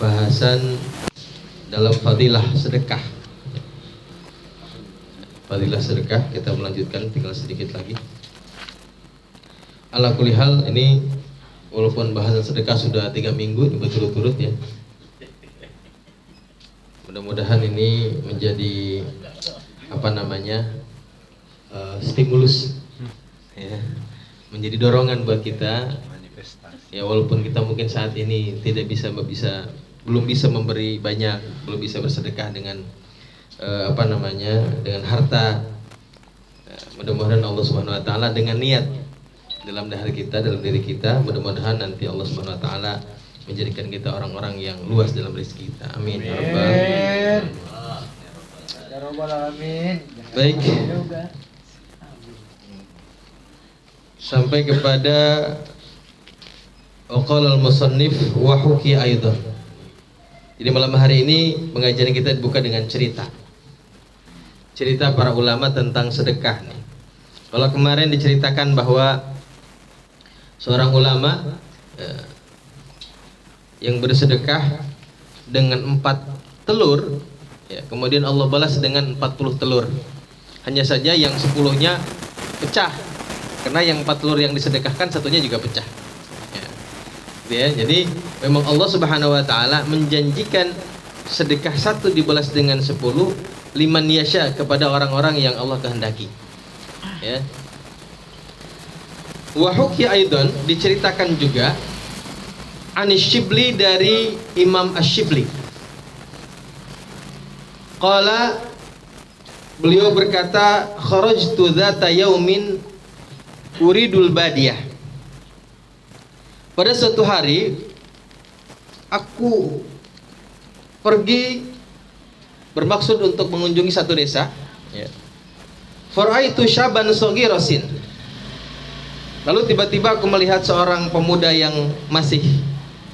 bahasan dalam fadilah sedekah. Fadilah sedekah kita melanjutkan, tinggal sedikit lagi. Ala kulli hal, ini walaupun bahasan sedekah sudah 3 minggu ini berturut-turut ya. Mudah-mudahan ini menjadi stimulus ya, menjadi dorongan buat kita ya, walaupun kita mungkin saat ini belum bisa memberi banyak, belum bisa bersedekah dengan dengan harta. Mudah-mudahan Allah Subhanahu wa taala dengan niat dalam diri kita, mudah-mudahan nanti Allah Subhanahu wa taala menjadikan kita orang-orang yang luas dalam rezeki kita. Amin ya rabbal alamin. Baik. Sampai kepada qala al-musannif wa huki aidan. Jadi malam hari ini pengajian kita dibuka dengan cerita para ulama tentang sedekah nih. Kalau kemarin diceritakan bahwa seorang ulama yang bersedekah dengan 4 telur ya, kemudian Allah balas dengan 40 telur. Hanya saja yang 10-nya pecah, karena yang 4 telur yang disedekahkan satunya juga pecah ya. Jadi memang Allah Subhanahu wa taala menjanjikan sedekah 1 dibalas dengan 10 liman yasha kepada orang-orang yang Allah kehendaki ya. Wa huki aidan, diceritakan juga Anis-Shibli dari Imam Ash-Shibli. Qala, beliau berkata, kharajtu dzata yaumin uridul badiyah. Pada suatu hari aku pergi bermaksud untuk mengunjungi satu desa ya. Faraitu syaban saghirasin. Lalu tiba-tiba aku melihat seorang pemuda yang masih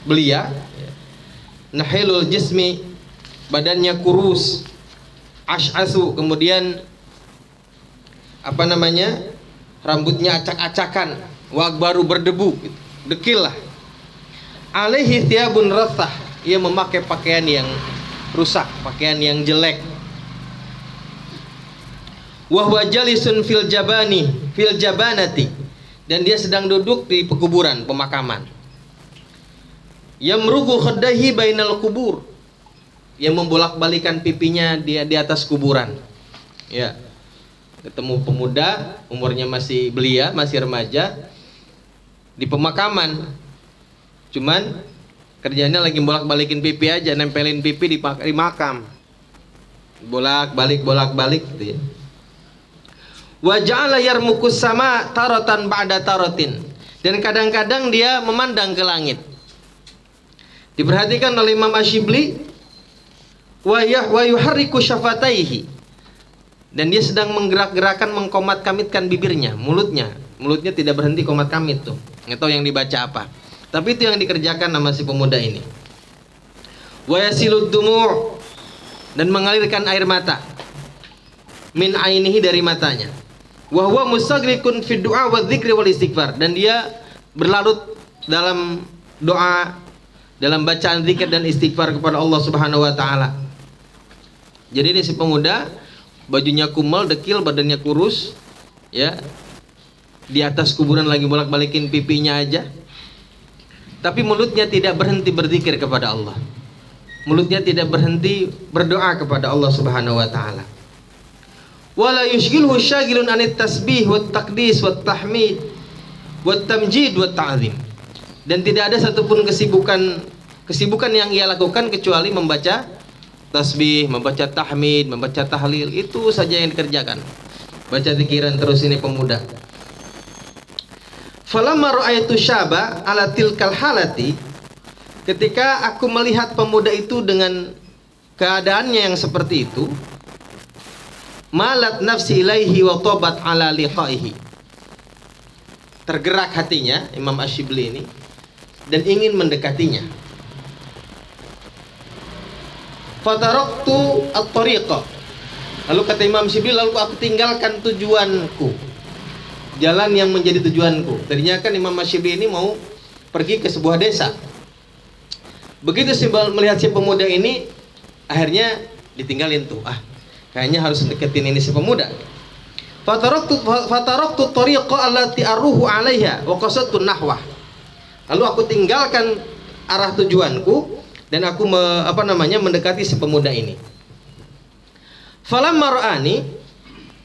belia, nahilul jismi, badannya kurus, ash'asu, kemudian rambutnya acak-acakan, baru berdebu, dekil lah. Alaihi thiyabun rathah, ia memakai pakaian yang rusak, pakaian yang jelek. Wa huwa jalisun fil jabanati, dan dia sedang duduk di pekuburan, pemakaman. Yamrugu khaddahi bainal kubur, yang membolak-balikan pipinya dia di atas kuburan ya. Ketemu pemuda, umurnya masih belia, masih remaja, di pemakaman, cuman kerjanya lagi bolak-balikin pipi aja, nempelin pipi di makam, bolak-balik gitu ya. Wa ja'ala yarmukus sama taratan ba'da taratin, dan kadang-kadang dia memandang ke langit. Diperhatikan oleh Imam Ash-Shibli, wa yuharriku syafataihi, dan dia sedang menggerak-gerakan, mengkomat-kamitkan bibirnya, mulutnya tidak berhenti komat-kamit tuh. Nggak tahu yang dibaca apa, tapi itu yang dikerjakan sama si pemuda ini. Wa yasilud dumu', dan mengalirkan air mata, min ainihi, dari matanya. Wa huwa mustaghriqun fi du'a wa dzikri wal istighfar, dan dia berlarut dalam doa, dalam bacaan zikir dan istighfar kepada Allah Subhanahu wa taala. Jadi ini si pemuda, bajunya kumal, dekil, badannya kurus ya, di atas kuburan lagi bolak-balikin pipinya aja, tapi mulutnya tidak berhenti berzikir kepada Allah. Mulutnya tidak berhenti berdoa kepada Allah Subhanahu wa taala. Wala yushghilhu syaghilun anit tasbih wat taqdis wat tahmid wat tamjid wat ta'zim, dan tidak ada satupun kesibukan yang ia lakukan kecuali membaca tasbih, membaca tahmid, membaca tahlil, itu saja yang dikerjakan. Baca zikiran terus ini pemuda. Falamma ra'aitu syaba ala tilkal halati, ketika aku melihat pemuda itu dengan keadaannya yang seperti itu, malat nafsi ilaihi wa tabat ala liqaihi, tergerak hatinya Imam Ash-Shibli ini dan ingin mendekatinya. Fataraktu at-tariqa, lalu kata Imam Ash-Shibli, lalu aku tinggalkan tujuanku, jalan yang menjadi tujuanku. Tadinya kan Imam Ash-Shibli ini mau pergi ke sebuah desa, Begitu si melihat si pemuda ini, akhirnya ditinggalin tuh. Kayaknya harus deketin ini si pemuda. Fataraktu tariqa allati aruhu 'alaiha wa qasadtu nahwah. Lalu aku tinggalkan arah tujuanku dan aku mendekati si pemuda ini. Falamma ra'ani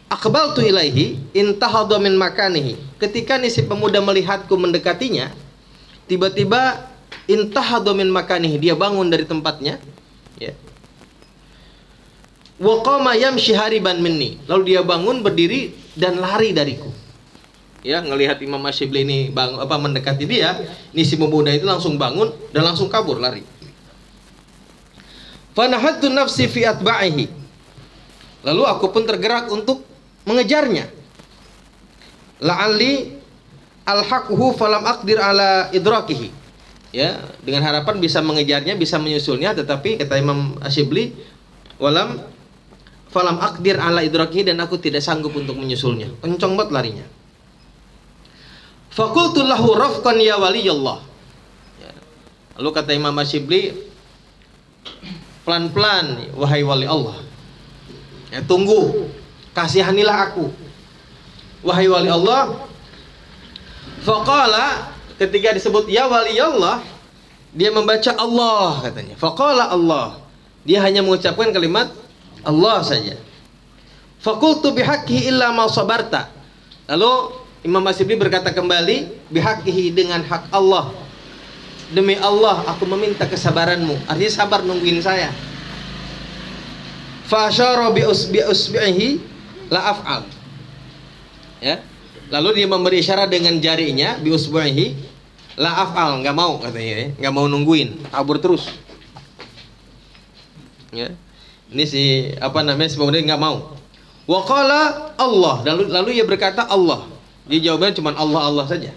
aqbaltu ilaihi intahadha min makanihi. Ketika nih si pemuda melihatku mendekatinya, tiba-tiba intahadha min makanihi, dia bangun dari tempatnya, ya. Wa qama yamshi hariban minni. Lalu dia bangun berdiri dan lari dariku. Ya, ngelihat Imam Asyibli ini mendekati dia, ini si pemuda itu langsung bangun dan langsung kabur lari. Fa nahattu nafsi fi atba'ihi. Lalu aku pun tergerak untuk mengejarnya. La'alli alhaquhu falam aqdir ala idrakihi. Ya, dengan harapan bisa mengejarnya, bisa menyusulnya, tetapi kata Imam Asyibli, falam aqdir ala idrakihi, dan aku tidak sanggup untuk menyusulnya. Kencang banget larinya. Faqultu lahu rafqan ya waliyallah. Ya. Lalu kata Imam Asyibli, pelan-pelan wahai wali Allah. Ya, tunggu, kasihanilah aku wahai wali Allah. Faqala, ketika disebut ya wali Allah, dia membaca Allah katanya. Faqala Allah, dia hanya mengucapkan kalimat Allah saja. Faqultu bihaqqihi illa ma sabarta. Lalu Imam Asyibli berkata kembali, bihaqqihi, dengan hak Allah, demi Allah aku meminta kesabaranmu. Artinya sabar nungguin saya. Fa asyara bi usbihi la af'al. Ya. Lalu dia memberi isyarat dengan jarinya, bi usbihi la af'al, enggak mau katanya, ya. Enggak mau nungguin, kabur terus. Ya. Ini si si pemuda enggak mau. Wa qala Allah, lalu ia berkata Allah. Dia jawabannya cuma Allah saja.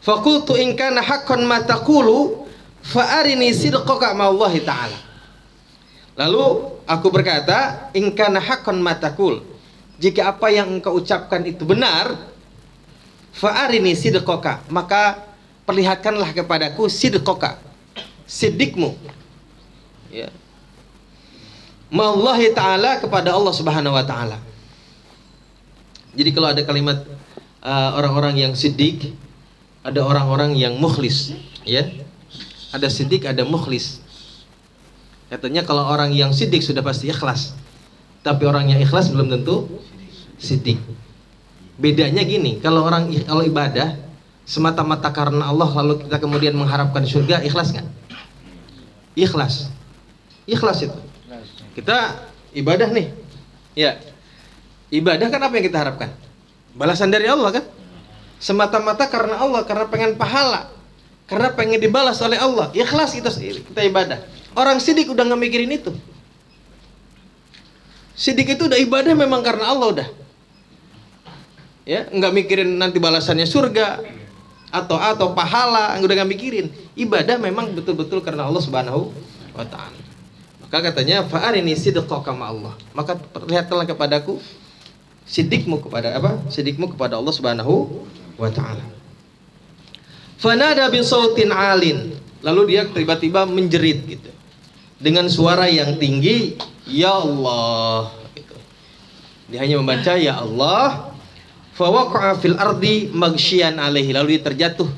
Faqultu in kana haqqan ma taqulu fa arini sidqaka ma Allah taala. Lalu aku berkata, in kana haqqan ma taqul, jika apa yang engkau ucapkan itu benar, fa arini sidqaka, maka perlihatkanlah kepadaku sidqaka, sidikmu. Ya. Ma Allah taala, kepada Allah Subhanahu wa taala. Jadi kalau ada kalimat orang-orang yang siddiq, ada orang-orang yang mukhlis, ya. Ada siddiq, ada mukhlis. Katanya kalau orang yang siddiq sudah pasti ikhlas, tapi orang yang ikhlas belum tentu siddiq. Bedanya gini, kalau ibadah semata-mata karena Allah, lalu kita kemudian mengharapkan surga, ikhlas nggak? Ikhlas, ikhlas itu. Kita ibadah nih, ya. Ibadah kan apa yang kita harapkan? Balasan dari Allah kan? Semata-mata karena Allah, karena pengen pahala, karena pengen dibalas oleh Allah. Ikhlas kita ibadah. Orang sidik udah nggak mikirin itu. Sidik itu udah ibadah memang karena Allah udah. Ya, nggak mikirin nanti balasannya surga atau pahala, udah nggak mikirin. Ibadah memang betul-betul karena Allah Subhanahu wa taala. Maka katanya fa'arini sidqaka ma Allah. Maka perlihatkanlah kepadaku sidikmu kepada Sidikmu kepada Allah Subhanahu wa taala. Fanada bi sautin alin. Lalu dia tiba-tiba menjerit gitu. Dengan suara yang tinggi, ya Allah gitu. Dia hanya membaca ya Allah. Fa waqa'a fil ardi maghsyian alaihi. Lalu dia terjatuh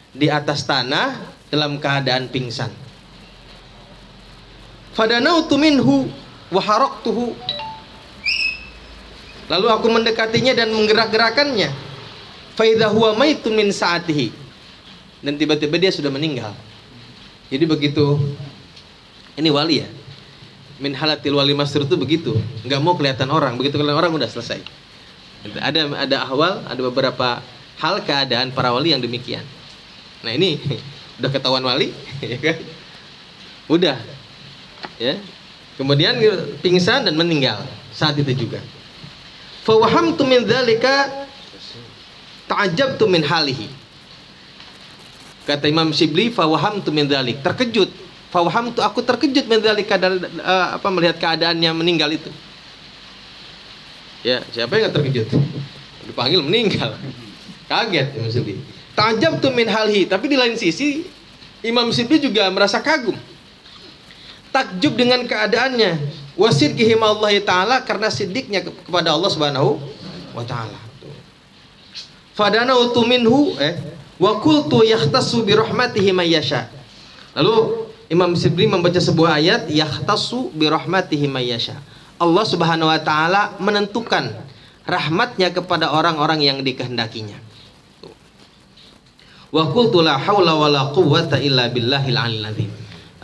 di atas tanah dalam keadaan pingsan. Fadanautu minhu wa haraktuhu. Lalu aku mendekatinya dan menggerak-gerakannya. Fa idza huwa maitun min sa'atihi. Dan tiba-tiba dia sudah meninggal. Jadi begitu, ini wali ya. Min halatil wali masrur itu begitu, nggak mau kelihatan orang. Begitu kelihatan orang udah selesai. Ada ahwal, ada beberapa hal keadaan para wali yang demikian. Nah ini udah ketahuan wali, ya kan? Udah, ya. Kemudian pingsan dan meninggal saat itu juga. Fa wahamtu min dzalika ta'ajjabtu min halihi. Kata Imam Syibli, fa wahamtu min dzalik, terkejut. Fa wahamtu, aku terkejut min dzalika, melihat keadaannya meninggal itu. Ya, siapa yang gak terkejut? Dipanggil meninggal. Kaget Imam Syibli. Ta'ajjabtu min halihi, tapi di lain sisi Imam Sibli juga merasa kagum, takjub dengan keadaannya. Wasidqihim Allah Ta'ala, karena sidiknya kepada Allah Subhanahu wa Ta'ala. Fadanautu minhu wa qultu yahtassu bi rahmatihi may yasha. Lalu Imam Sibli membaca sebuah ayat, yahtassu bi rahmatihi may yasha. Allah Subhanahu wa Ta'ala menentukan rahmatnya kepada orang-orang yang dikehendakinya. Wa qultu la haula wala quwwata illa billahil aliyil azim.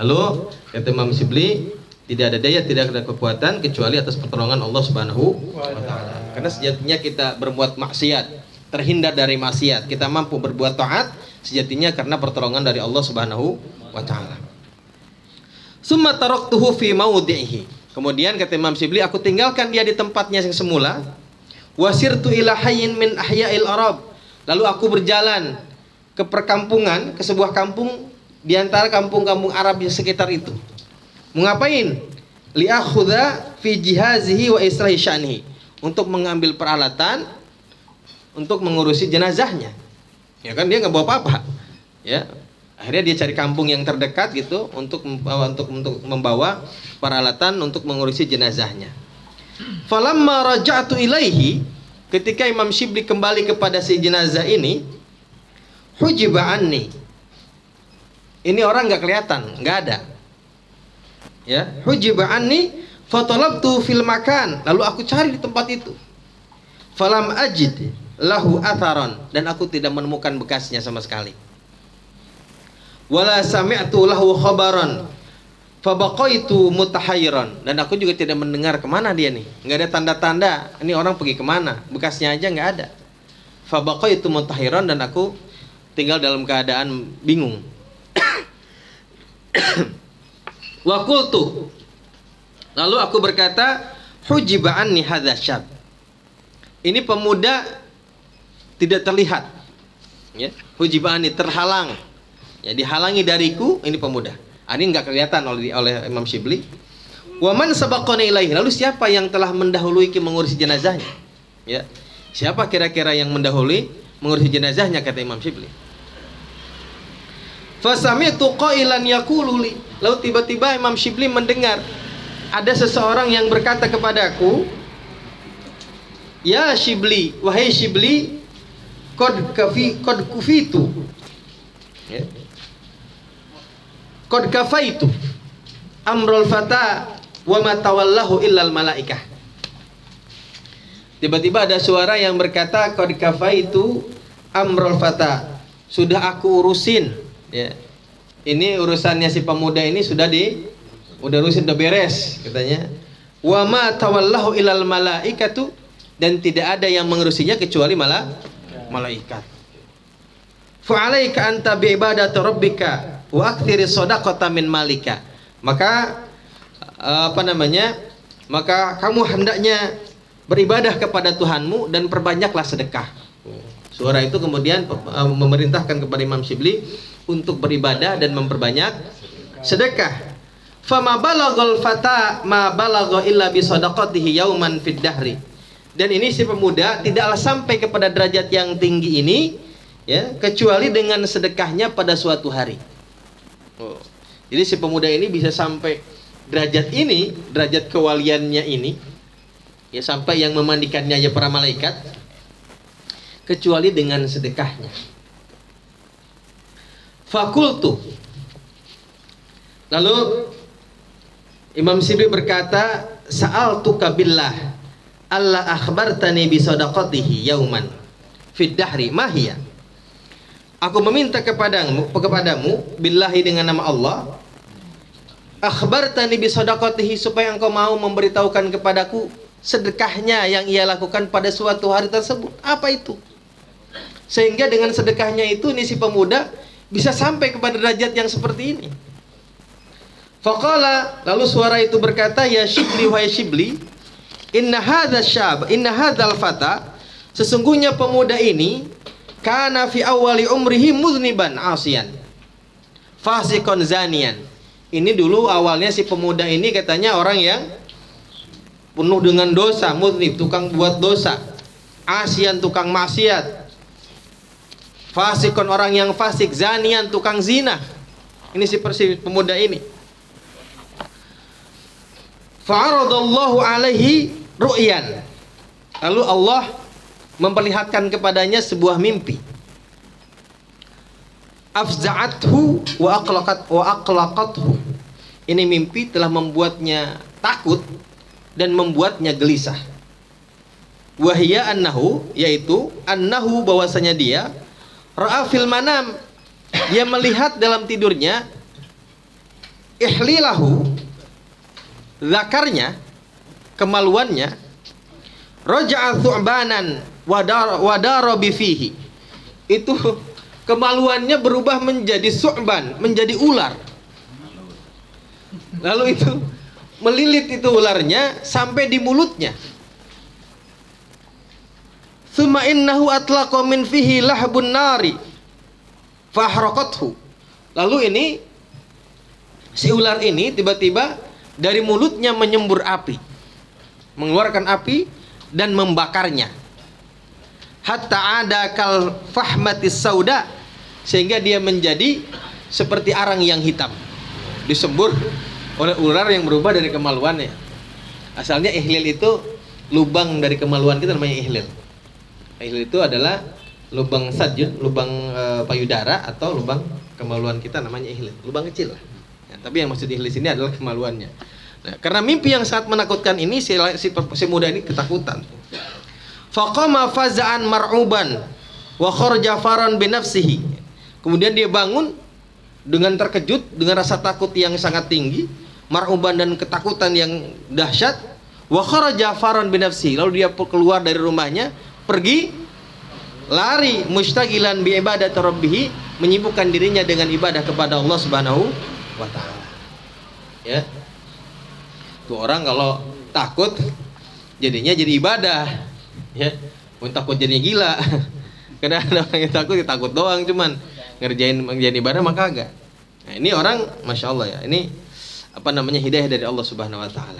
Lalu kata Imam Sibli, tidak ada daya, tidak ada kekuatan kecuali atas pertolongan Allah Subhanahu wa Ta'ala. Karena sejatinya kita berbuat maksiat, terhindar dari maksiat, kita mampu berbuat taat, sejatinya karena pertolongan dari Allah Subhanahu wa Ta'ala. Summa taraktuhu fi mawdi'ihi. Kemudian kata Imam Sibli, aku tinggalkan dia di tempatnya yang semula. Wasirtu ila hayyin min ahya'il Arab. Lalu aku berjalan ke perkampungan, ke sebuah kampung di antara kampung-kampung Arab di sekitar itu. Mau ngapain? Li'akhudha fi jihazihi wa islahi sya'nihi. Untuk mengambil peralatan untuk mengurusi jenazahnya. Ya kan, dia nggak bawa apa-apa. Ya. Akhirnya dia cari kampung yang terdekat gitu untuk membawa peralatan untuk mengurusi jenazahnya. Falamma raja'tu ilaihi, ketika Imam Shibli kembali kepada si jenazah ini, hujiba anni. Ini orang nggak kelihatan, nggak ada. Ya, hujiba anni fatalabtu fil makan. Lalu aku cari di tempat itu. Falam ajid lahu atharon, dan aku tidak menemukan bekasnya sama sekali. Wala sami'tu lahu khabaran fabaqaitu mutahayyiran, dan aku juga tidak mendengar kemana dia nih. Nggak ada tanda-tanda ini orang pergi kemana, bekasnya aja nggak ada. Fabaqaitu mutahayyiran, dan aku tinggal dalam keadaan bingung. Wa qultu, lalu aku berkata, hujiba anni hadza syab. Ini pemuda tidak terlihat. Ya, hujiba anni, terhalang. Ya, dihalangi dariku, ini pemuda. Ini enggak kelihatan oleh Imam Shibli. Wa man sabaqana ilaihi, lalu siapa yang telah mendahului mengurusi jenazahnya? Ya. Siapa kira-kira yang mendahului mengurusi jenazahnya, kata Imam Shibli. Fasami'tu qailan yaqulu li. Lalu tiba-tiba Imam Shibli mendengar ada seseorang yang berkata kepadaku, ya Shibli, wahai Shibli, qad kufitu. Ya. Qad kafaitu amrul fata wa ma tawallahu illal malaikah. Tiba-tiba ada suara yang berkata, qad kafaitu amrul fata, sudah aku urusin. Ya. Ini urusannya si pemuda ini udah urusin, udah beres katanya. Wa ma tawallahu illal malaikatu, dan tidak ada yang mengurusinya kecuali malaikat. Fa alaika anta bi ibadati rabbika wa aktsiri shadaqata min malika. Maka maka kamu hendaknya beribadah kepada Tuhanmu dan perbanyaklah sedekah. Suara itu kemudian memerintahkan kepada Imam Shibli untuk beribadah dan memperbanyak sedekah. Fama balaghal fata ma balagha illa bi shadaqatihi yauman fid dahri. Dan ini si pemuda tidaklah sampai kepada derajat yang tinggi ini, ya, kecuali dengan sedekahnya pada suatu hari. Oh. Jadi si pemuda ini bisa sampai derajat ini, derajat kewaliannya ini, ya, sampai yang memandikannya ya para malaikat, kecuali dengan sedekahnya. Fakultu. Lalu Imam Shibli berkata, sa'altuka billah Allah akhbartani bi sadaqatihi yauman fid dahri mahiyah. Aku meminta kepadamu billahi, dengan nama Allah, akhbartani bi sadaqatihi, supaya engkau mau memberitahukan kepadaku sedekahnya yang ia lakukan pada suatu hari tersebut. Apa itu? Sehingga dengan sedekahnya itu nih si pemuda bisa sampai kepada derajat yang seperti ini. Faqala, lalu suara itu berkata, ya Shibli, wahai Shibli, inna hadzal fata, sesungguhnya pemuda ini, kana fi awali umrihi mudniban asian fasikon zanian. Ini dulu awalnya si pemuda ini katanya orang yang penuh dengan dosa, mudnib, tukang buat dosa, asian, tukang maksiat, fasikon, orang yang fasik, zanian, tukang zina. Ini si pemuda ini. Fa'aradallahu alaihi ru'yan. Lalu Allah memperlihatkan kepadanya sebuah mimpi. Afza'athu wa aqlaqathu. Ini mimpi telah membuatnya takut dan membuatnya gelisah. Wahia annahu, yaitu annahu, bahwasanya dia ra'a fil manam, dia melihat dalam tidurnya ihlilahu, zakarnya, kemaluannya, raja'a thu'banan wadara bifihi. Itu kemaluannya berubah menjadi su'ban, menjadi ular. Lalu itu melilit itu ularnya sampai di mulutnya. Tsumma innahu atlaqa min fihi lahbun nari fahraqathu. Lalu ini si ular ini tiba-tiba dari mulutnya menyembur api, mengeluarkan api dan membakarnya. Hatta ada kal fahmatis sauda, sehingga dia menjadi seperti arang yang hitam, disembur oleh ular yang berubah dari kemaluannya. Asalnya ihlil itu lubang dari kemaluan kita, namanya ihlil. Ihlil itu adalah lubang sajud, lubang payudara atau lubang kemaluan kita, namanya ihlil, lubang kecil lah. Ya, tapi yang maksud ihlil sini adalah kemaluannya. Nah, karena mimpi yang sangat menakutkan ini, si muda ini ketakutan. Faqama faza'an mar'uban wa kharaja faran bi nafsihi. Kemudian dia bangun dengan terkejut, dengan rasa takut yang sangat tinggi, mar'uban dan ketakutan yang dahsyat, wa kharaja faran bi nafsihi. Lalu dia keluar dari rumahnya, pergi lari mustaqilan bi ibadati rabbih, menyibukkan dirinya dengan ibadah kepada Allah Subhanahu wa taala. Ya. Tuh orang kalau takut jadinya jadi ibadah. Ya, pun takut jadinya gila. Karena ada orang yang takut doang, cuman ngerjain ibadah maka kagak. Nah, ini orang, masya Allah ya, ini apa namanya, hidayah dari Allah Subhanahu Wa Taala.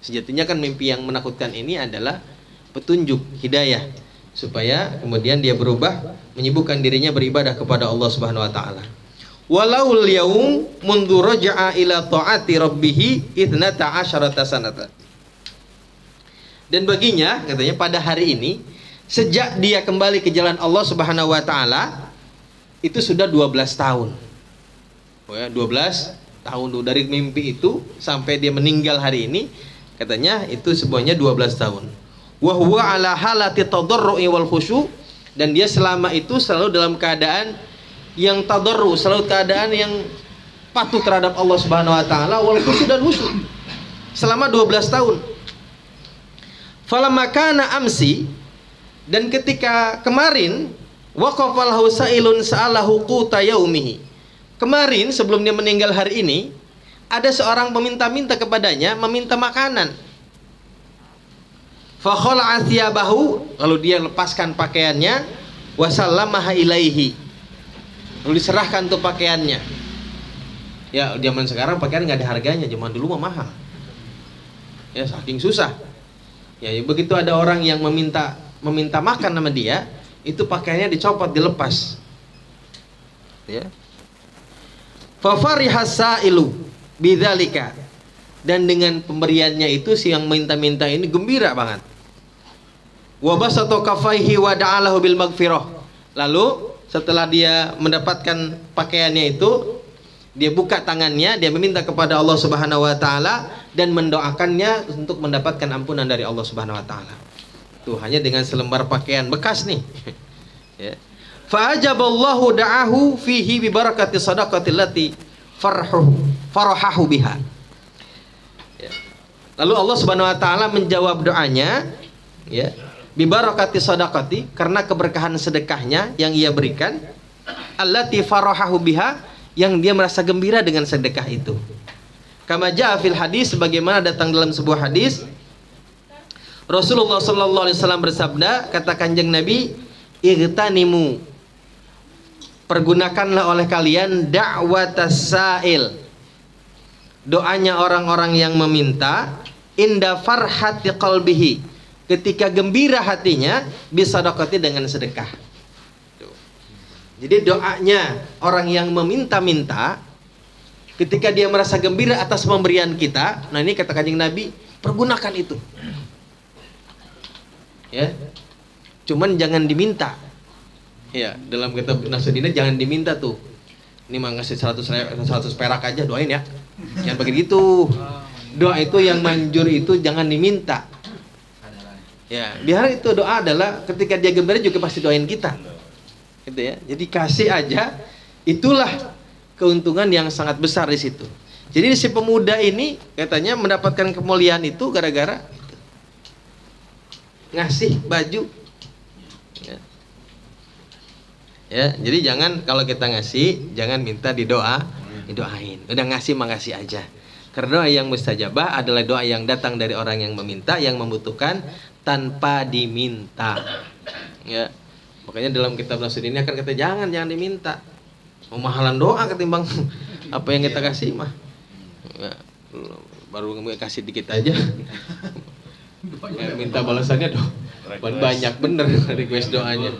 Sejatinya kan mimpi yang menakutkan ini adalah petunjuk hidayah, supaya kemudian dia berubah, menyibukkan dirinya beribadah kepada Allah Subhanahu Wa Taala. Walaul yaum mundu raja'a ila ta'ati rabbih 12 sanata. Dan baginya, katanya, pada hari ini, sejak dia kembali ke jalan Allah Subhanahu wa taala, itu sudah 12 tahun. Oh ya, 12 tahun dari mimpi itu sampai dia meninggal hari ini, katanya itu semuanya 12 tahun. Wa huwa ala halati tadarru'i wal khusyu', dan dia selama itu selalu dalam keadaan yang tadarru, selalu keadaan yang patuh terhadap Allah Subhanahu wa taala, wal khusyu' dan khusyuk. Selama 12 tahun. Falamma kana amsi, dan ketika kemarin, waqafa lahu sa'ilun sa'alahu quta yaumihi. Kemarin sebelum dia meninggal hari ini, ada seorang meminta-minta kepadanya, meminta makanan. Fa khala'a thiyabahu, lalu dia lepaskan pakaiannya, wa sallamaha ilaihi. Lalu diserahkan tuh pakaiannya. Ya, zaman sekarang pakaian enggak ada harganya, zaman dulu mah mahal. Ya, saking susah. Ya, begitu ada orang yang meminta makan sama dia, itu pakaiannya dicopot, dilepas. Ya. Fa farihas sa'ilu bidzalika. Dan dengan pemberiannya itu, si yang minta-minta ini gembira banget. Wa basata kafaihi wa da'alahu bil maghfirah. Lalu setelah dia mendapatkan pakaiannya itu, dia buka tangannya, dia meminta kepada Allah Subhanahu wa taala dan mendoakannya untuk mendapatkan ampunan dari Allah Subhanahu wa taala. Tuh, hanya dengan selembar pakaian bekas nih. Ya. Fa ajaballahu da'ahu fihi bi barakati shadaqati allati farahahu biha. Ya. Lalu Allah Subhanahu wa taala menjawab doanya, ya, bi barakati shadaqati, karena keberkahan sedekahnya yang ia berikan, allati farahahu biha, yang dia merasa gembira dengan sedekah itu. Kama jaa fil hadis, sebagaimana datang dalam sebuah hadis, Rasulullah sallallahu alaihi wasallam bersabda, kata Kanjeng Nabi, igtanimu, pergunakanlah oleh kalian da'watas sa'il, doanya orang-orang yang meminta, inda farhati qalbihi, ketika gembira hatinya, bisadaqati, dengan sedekah. Jadi doanya orang yang meminta-minta Ketika dia merasa gembira atas pemberian kita, nah ini kata Kanjeng Nabi, pergunakan itu. Ya. Cuman jangan diminta. Ya, dalam kitab Nasruddin jangan diminta tuh. Ini mah ngasih 100 perak aja, doain ya. Jangan begitu. Doa itu yang manjur itu jangan diminta. Ya, biar itu doa adalah ketika dia gembira juga pasti doain kita. Gitu ya. Jadi kasih aja, itulah keuntungan yang sangat besar di situ. Jadi si pemuda ini katanya mendapatkan kemuliaan itu gara-gara ngasih baju. Ya, jadi jangan kalau kita ngasih jangan minta didoain. Udah ngasih mah ngasih aja. Karena doa yang mustajabah adalah doa yang datang dari orang yang meminta, yang membutuhkan tanpa diminta. Ya. Makanya dalam kitab Nasruddin ini akan kata jangan diminta. Memahalan doa ketimbang apa yang kita kasih mah. Ya, baru kasih dikit aja. Ya, minta balasannya banyak bener request doanya.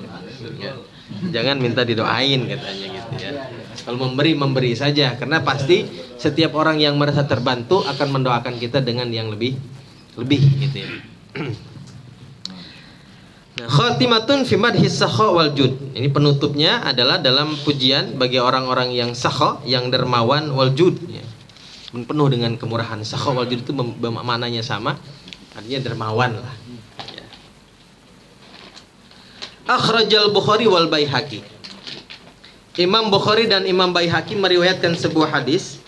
Ya. Jangan minta didoain katanya gitu ya. Kalau memberi saja karena pasti setiap orang yang merasa terbantu akan mendoakan kita dengan yang lebih gitu ya. Nah, khatimatun fi madhis sakha wal jud. Ini penutupnya adalah dalam pujian bagi orang-orang yang sakha, yang dermawan wal jud ya. Penuh dengan kemurahan. Sakha wal jud itu maknanya sama, artinya dermawan lah. Ya. Akhrajal Bukhari wal Baihaqi. Imam Bukhari dan Imam Baihaqi meriwayatkan sebuah hadis.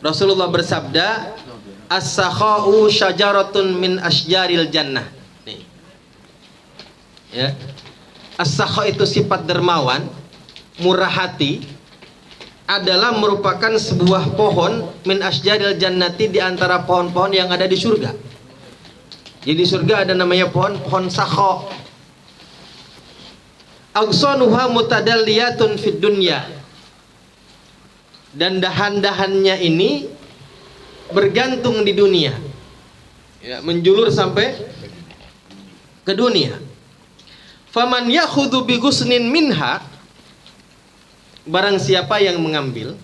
Rasulullah bersabda, "As-sakha'u syajaratun min asjaril jannah." Ya. As-sakha itu sifat dermawan, murah hati adalah merupakan sebuah pohon min asjaril jannati di antara pohon-pohon yang ada di surga. Jadi di surga ada namanya pohon sakha. Aghsanuha mutadalliyatun fid dunya. Dan dahan-dahannya ini bergantung di dunia. Ya, menjulur sampai ke dunia. Faman yakhudhu bi ghusnin minha, barang siapa yang mengambil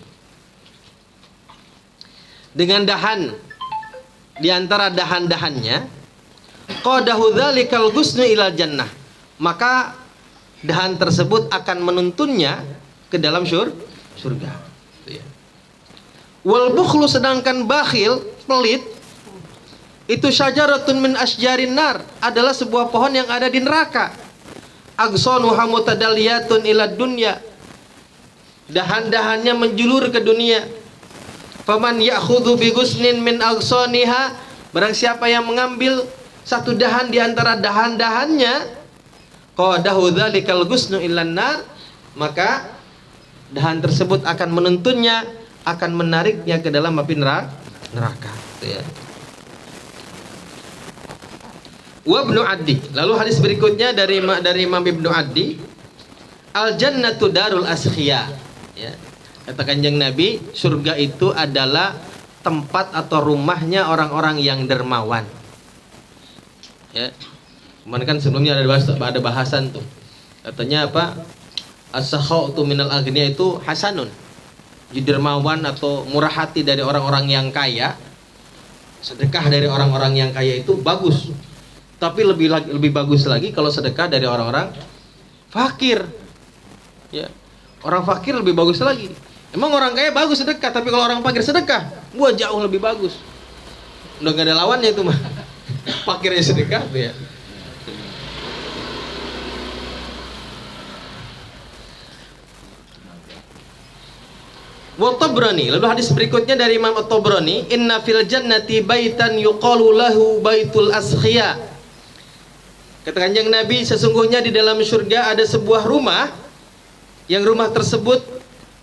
dengan dahan di antara dahan-dahannya, qadahu dzalikal ghusnu ilal jannah, maka dahan tersebut akan menuntunnya ke dalam surga. Wal bukhlu, sedangkan bakhil, pelit, itu syajaratun min asjarin nar, adalah sebuah pohon yang ada di neraka. Aghsanuha mutadalliyatun ilad dunya, dahan-dahannya menjulur ke dunia. Faman ya'khudhu bi ghusnin min aghsaniha, barang siapa yang mengambil satu dahan di antara dahan-dahannya, qadahu dzalikal ghusnu ilan nar, maka dahan tersebut akan menuntunnya, akan menariknya ke dalam api neraka. Itu ya. Wa Ibnu Addi. Lalu hadis berikutnya dari Imam Ibnu Addi, al jannatu darul askhia. Ya. Kata Kanjeng Nabi, surga itu adalah tempat atau rumahnya orang-orang yang dermawan. Ya. Kemarin kan sebelumnya ada bahasan tuh. Katanya apa? As-sakha'u minal aghnia itu hasanun. Jadi dermawan atau murah hati dari orang-orang yang kaya, sedekah dari orang-orang yang kaya itu bagus. Tapi lebih bagus lagi kalau sedekah dari orang-orang fakir. Ya. Orang fakir lebih bagus lagi. Emang orang kaya bagus sedekah, tapi kalau orang fakir sedekah, wah jauh lebih bagus. Udah gak ada lawannya itu mah. Fakirnya sedekah tuh ya. Wa Tabrani, lalu hadis berikutnya dari Imam At-Tabrani, inna fil jannati baitan yuqalu lahu baitul askhia. Kata Kanjeng Nabi, sesungguhnya di dalam surga ada sebuah rumah, yang rumah tersebut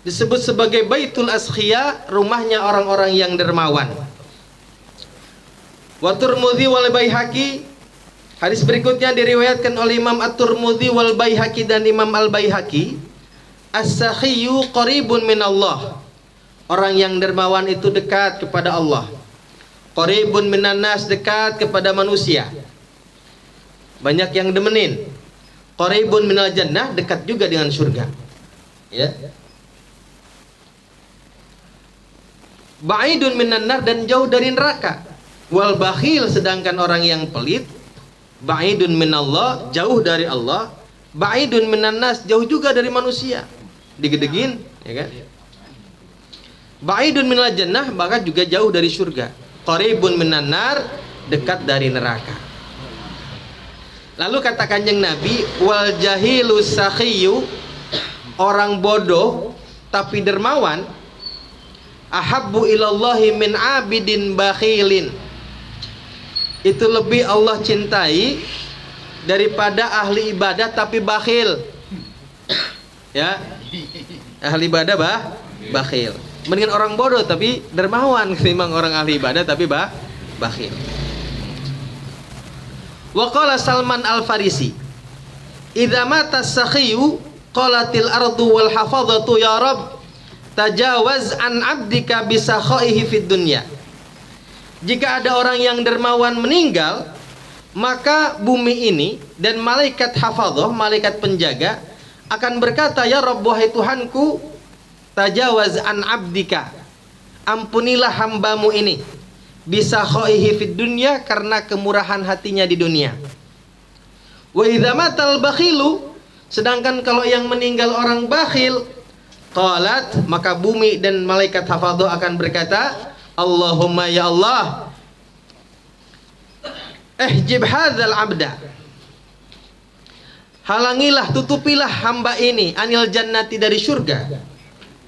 disebut sebagai baitul askhia, rumahnya orang-orang yang dermawan. Wa Tirmidzi wal Baihaqi, hadis berikutnya diriwayatkan oleh Imam At-Tirmidzi wal Baihaqi dan Imam Al-Baihaqi, as-sakhiyu qaribun minallah, orang yang dermawan itu dekat kepada Allah. Qaribun minan nas, dekat kepada manusia, banyak yang demenin. Qaribun minal jannah, dekat juga dengan surga. Ya. ba'idun minan nar, dan jauh dari neraka. Wal bakhil, sedangkan orang yang pelit, ba'idun minallah, jauh dari Allah, ba'idun minan nas, jauh juga dari manusia. Digedegin, ya kan? Ba'idun minal jannah, maka juga jauh dari surga. Qaribun minan nar, dekat dari neraka. Lalu kata Kanjeng Nabi, wal jahilu sakhiyu, orang bodoh tapi dermawan, ahabbu ilallahi min abidin bakhilin, itu lebih Allah cintai daripada ahli ibadah tapi bakhil. Ya, ahli ibadah bakhil. Mendingan orang bodoh tapi dermawan ketimbang orang ahli ibadah tapi bakhil. Wa qala Salman Al-Farisi, idza mata as-sakhiyu qalatil ardu wal hafadhatu ya rab tajawaz an abdika bisakhaihi fid dunya. Jika ada orang yang dermawan meninggal, maka bumi ini dan malaikat hafadhah, malaikat penjaga akan berkata, ya Rabb, wahai Tuhanku, tajawaz an abdika, ampunilah hambamu ini, bisakhaihi fid dunya, karena kemurahan hatinya di dunia. Wa idza matal bakhilu, sedangkan kalau yang meninggal orang bakhil, qalat, maka bumi dan malaikat hafadhah akan berkata, Allahumma ya Allah, ihjib hadzal abda, halangilah, tutupilah hamba ini, anil jannati, dari surga,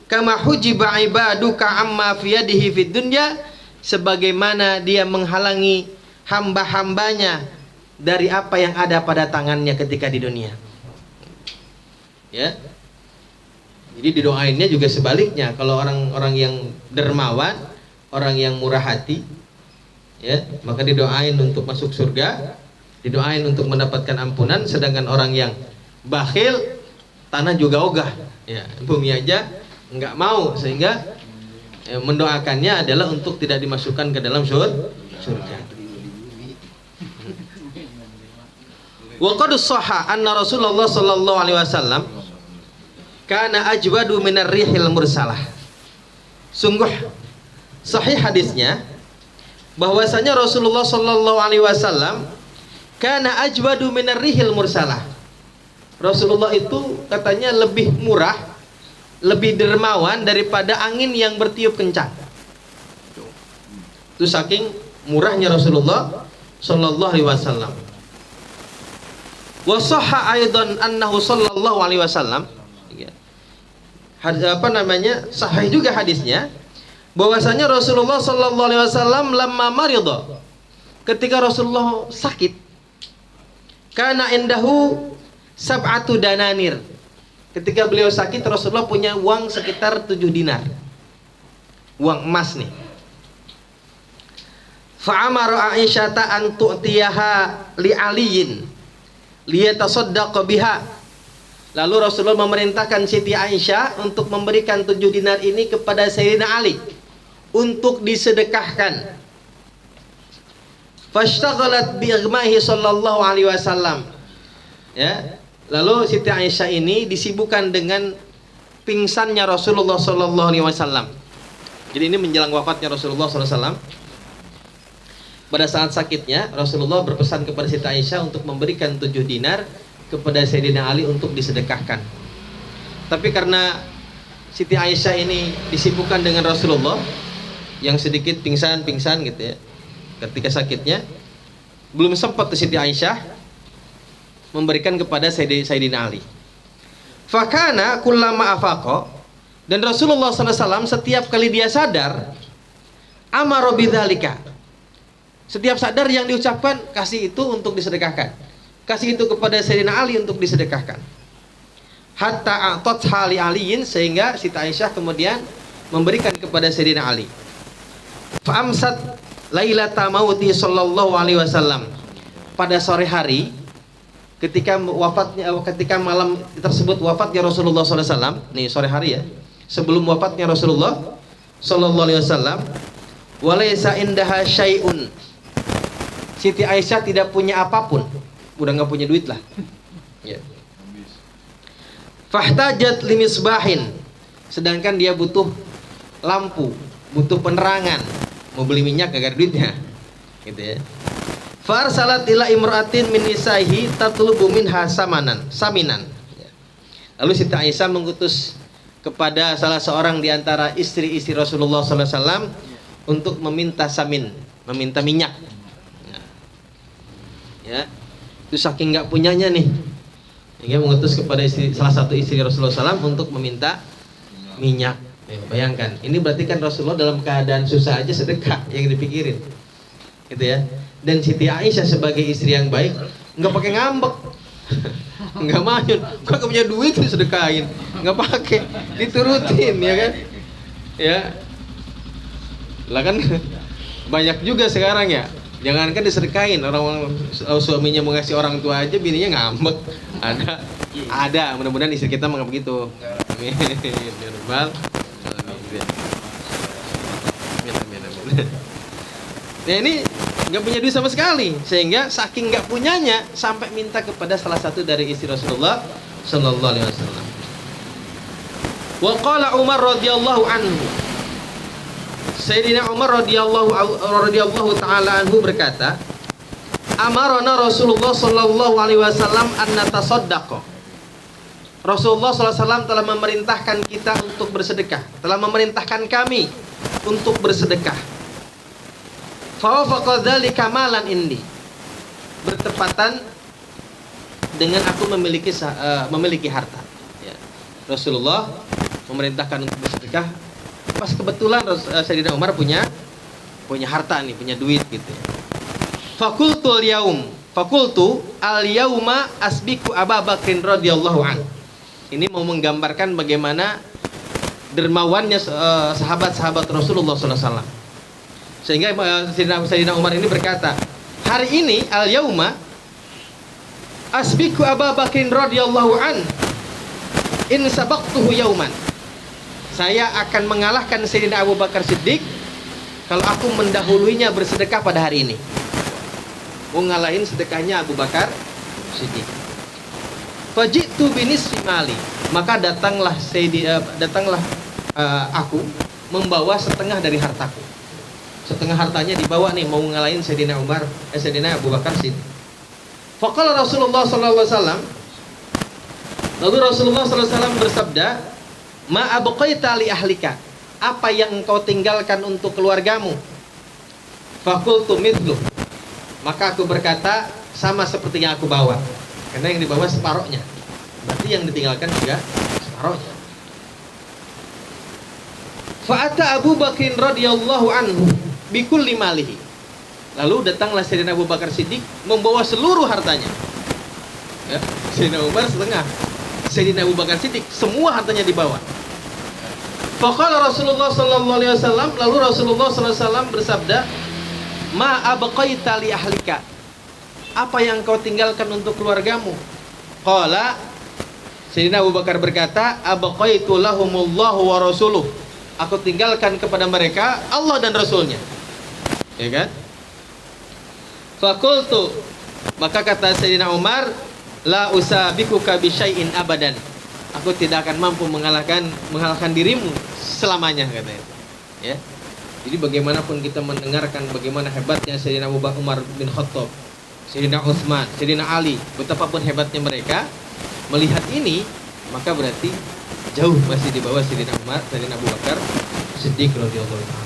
kama hujiba ibaduka amma fi yadihi fid dunya, sebagaimana dia menghalangi hamba-hambanya dari apa yang ada pada tangannya ketika di dunia. Ya. Jadi didoainnya juga sebaliknya. Kalau orang-orang yang dermawan, orang yang murah hati, ya, maka didoain untuk masuk surga, didoain untuk mendapatkan ampunan. Sedangkan orang yang bakhil, tanah juga ogah, ya, bumi aja nggak mau, sehingga mendoakannya adalah untuk tidak dimasukkan ke dalam surga. Wa qad shahha anna Rasulullah sallallahu alaihi wasallam kana ajwadu minar rihil mursalah. Sungguh sahih hadisnya bahwasanya Rasulullah sallallahu alaihi wasallam kana ajwadu minar rihil mursalah. Rasulullah itu katanya lebih murah, lebih dermawan daripada angin yang bertiup kencang. Itu saking murahnya Rasulullah sallallahu alaihi wasallam. Wa shahha aidan annahu sallallahu alaihi wasallam, sahih juga hadisnya bahwasanya Rasulullah sallallahu alaihi wasallam lamma marida, ketika Rasulullah sakit, kana indahu sab'atu dananir, ketika beliau sakit Rasulullah punya uang sekitar 7 dinar, uang emas nih. Fa'amara Aisyata an tu'tiyaha li aliyin liyatasaddaqa biha. Lalu Rasulullah memerintahkan Siti Aisyah untuk memberikan 7 dinar ini kepada Sayyidina Ali untuk disedekahkan. Fashtaghalat bi igmahi sallallahu alaihi wasallam. Ya, lalu Siti Aisyah ini disibukkan dengan pingsannya Rasulullah sallallahu alaihi wasallam. Jadi ini menjelang wafatnya Rasulullah sallallahu alaihi wasallam. Pada saat sakitnya Rasulullah berpesan kepada Siti Aisyah untuk memberikan 7 dinar kepada Sayyidina Ali untuk disedekahkan. Tapi karena Siti Aisyah ini disibukkan dengan Rasulullah yang sedikit pingsan gitu ya, ketika sakitnya, belum sempat Siti Aisyah memberikan kepada Sayyidina Ali. Fakana kullama afaqa, dan Rasulullah SAW setiap kali dia sadar, amara bidzalika, setiap sadar yang diucapkan, kasih itu untuk disedekahkan, kasih itu kepada Sayyidina Ali untuk disedekahkan. Hatta a'tat hali aliyin, sehingga Siti Aisyah kemudian memberikan kepada Sayyidina Ali. Fa'amsat lailata mauti sallallahu alaihi wasallam, pada sore hari ketika malam tersebut wafatnya Rasulullah sallallahu alaihi wasallam, nih sore hari ya, sebelum wafatnya Rasulullah sallallahu alaihi wasallam, walaysa indaha syai'un, Siti Aisyah tidak punya apapun, udah nggak punya duit lah. Ya. Fahtajat limisbahin, sedangkan dia butuh lampu, butuh penerangan, mau beli minyak gak ada duitnya, gitu ya. Farsalat ila imra'atin min nisaihi tatlubu minha saminan. Lalu Siti Aisyah mengutus kepada salah seorang di antara istri-istri Rasulullah sallallahu alaihi wasallam untuk meminta samin, meminta minyak. Ya. Itu saking enggak punyanya nih. Hingga mengutus kepada salah satu istri Rasulullah SAW untuk meminta minyak. Ya, bayangkan, ini berarti kan Rasulullah dalam keadaan susah aja sedekah yang dipikirin. Gitu ya. Dan Siti Aisyah sebagai istri yang baik nggak pakai ngambek, nggak mayun, kok nggak punya duit sedekahin, nggak pakai, diturutin ya kan, ya. Lah kan banyak juga sekarang ya, jangankan disedekahin, orang suaminya mau ngasih orang tua aja, bininya ngambek. Ada, mudah-mudahan istri kita nggak begitu. Amin. Nah ini nggak punya duit sama sekali, sehingga saking nggak punyanya sampai minta kepada salah satu dari istri Rasulullah Sallallahu Alaihi Wasallam. Wa qala Umar radhiyallahu anhu, Sayyidina Umar radhiyallahu taala anhu berkata, amarona Rasulullah Sallallahu Alaihi Wasallam an natasaddaq. Rasulullah Sallallahu Alaihi Wasallam telah memerintahkan kita untuk bersedekah, telah memerintahkan kami untuk bersedekah. Fawafaqa dzalika malan indi, bertepatan dengan aku memiliki harta. Ya. Rasulullah memerintahkan untuk bersedekah, pas kebetulan Sayyidina Umar punya harta nih, punya duit gitu. Fakultu al yauma asbiku Abu Bakrin radhiyallahu an. Ini mau menggambarkan bagaimana dermawannya sahabat-sahabat Rasulullah sallallahu alaihi wasallam. Sehingga Sayyidina Umar ini berkata, hari ini al yauma asbiku Abu Bakrin radhiyallahu an in sabaqtuhu yauman. Saya akan mengalahkan Sayyidina Abu Bakar Siddiq kalau aku mendahuluinya bersedekah pada hari ini. Mau ngalahin sedekahnya Abu Bakar Siddiq. Fajitu binisfi mali, maka datanglah aku membawa setengah dari hartaku. Setengah hartanya dibawa nih, mau ngalahin Sayyidina Abu Bakar Siddiq. Faqala Rasulullah sallallahu alaihi wasallam, lalu Rasulullah sallallahu alaihi wasallam bersabda, ma abqaita li ahlika, apa yang engkau tinggalkan untuk keluargamu? Faqultu mithlu, maka aku berkata sama seperti yang aku bawa, karena yang dibawa separohnya, berarti yang ditinggalkan juga separohnya. Fa'ata Abu Bakrin radhiyallahu anhu bikulli malihi, lalu datanglah Sayyidina Abu Bakar Siddiq membawa seluruh hartanya. Ya, Sayyidina Umar setengah, Sayyidina Abu Bakar Siddiq semua hartanya dibawa. Faqala Rasulullah sallallahu alaihi wasallam, lalu Rasulullah sallallahu alaihi wasallam bersabda, ma abqaita li ahlika, apa yang kau tinggalkan untuk keluargamu? Qala, Sayyidina Abu Bakar berkata, abqaitu lahumullahu wa rasuluh, aku tinggalkan kepada mereka Allah dan Rasulnya. Ya kan? Fakultu, maka kata Sayyidina Umar, la usabikuka bisyai'in abadan, aku tidak akan mampu mengalahkan dirimu selamanya, katanya. Ya. Jadi bagaimanapun kita mendengarkan bagaimana hebatnya Sayyidina Umar bin Khattab, Sayyidina Utsman, Sayyidina Ali, betapapun hebatnya mereka, melihat ini maka berarti jauh masih di bawah Sayyidina Umar, Sayyidina Abu Bakar Siddiq radhiyallahu anhu.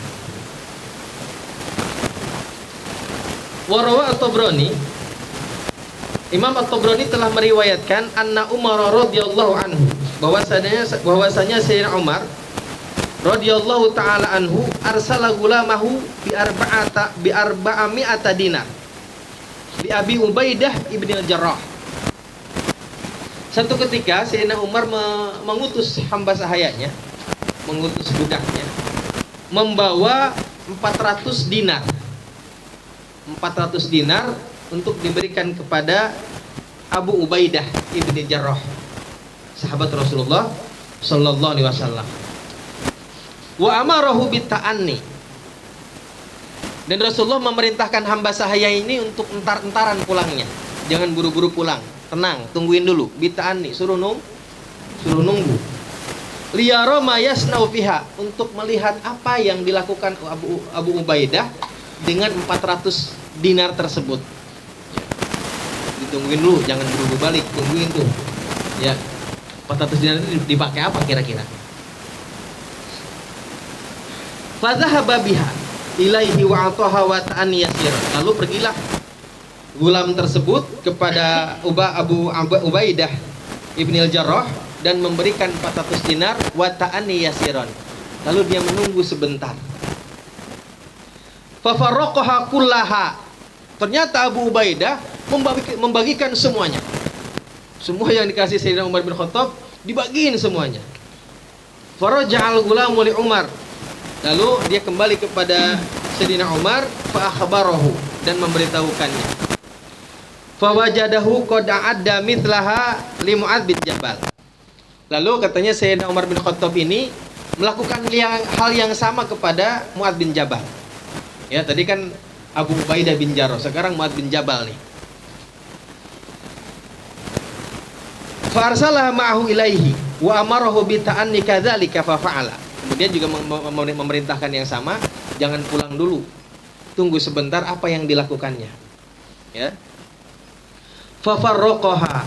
Warawa at-Tabrani, Imam at-Tabrani telah meriwayatkan anna Umar radhiyallahu anhu, bahwasanya Sayyidina Umar radhiyallahu taala anhu arsala gulamahu bi arba'ami'ata dinar bi Abi Ubaidah ibni al-Jarrah. Satu ketika Sayyidina Umar mengutus hamba sahayanya, mengutus budaknya, membawa 400 dinar. 400 dinar untuk diberikan kepada Abu Ubaidah ibni Jarrah, sahabat Rasulullah sallallahu alaihi wasallam. Wa amarahu bitta'anni, dan Rasulullah memerintahkan hamba sahaya ini untuk entar-entaran pulangnya, jangan buru-buru pulang, tenang, tungguin dulu, bitta'anni, suruh nunggu. liyara ma yasnau fiha, untuk melihat apa yang dilakukan Abu Ubaidah dengan 400 dinar tersebut. Ditungguin dulu, jangan buru-buru balik, tungguin tuh. Ya. 400 dinar itu dipakai apa kira-kira? Fa dhahaba biha ilaihi wa ataha wa ta'an yasir. Lalu pergilah gulam tersebut kepada Abu Ubaidah Ibn al-Jarrah dan memberikan 400 dinar wa ta'ani yasiron. Lalu dia menunggu sebentar. Fa farraqaha kullaha. Ternyata Abu Ubaidah membagikan semuanya. Semua yang dikasih Sayyidina Umar bin Khattab dibagiin semuanya. Faraja'al gulamu li Umar. Lalu dia kembali kepada Sayyidina Umar fa akhbarahu, dan memberitahukannya. Fawajadahu qad a'adda mithlaha li Mu'adz bin Jabal. Lalu katanya Sayyidina Umar bin Khattab ini melakukan hal yang sama kepada Mu'adz bin Jabal. Ya, tadi kan Abu Ubaidah bin Jarrah, sekarang Mu'adz bin Jabal nih. Fa arsalah ma'ahu ilaihi wa amarahu bi ta'anni kadzalika fa fa'ala. Kemudian juga memerintahkan yang sama, jangan pulang dulu. Tunggu sebentar apa yang dilakukannya. Ya. Fafarroqoha.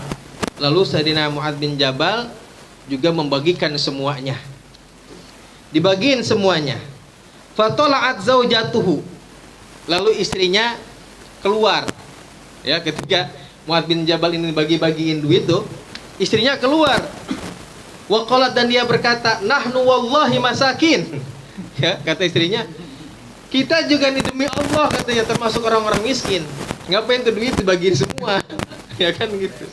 Lalu Sayyidina Mu'adz bin Jabal juga membagikan semuanya. Dibagiin semuanya. Fatola'at zaujatuhu. Lalu istrinya keluar. Ya, ketika Mu'adz bin Jabal ini bagi-bagiin duit tuh, istrinya keluar. Waqalat, dan dia berkata, nahnu wallahi masakin. Ya, kata istrinya, kita juga nih demi Allah, katanya, termasuk orang-orang miskin. Ngapain tuh duit dibagiin semua? Ya kan gitu.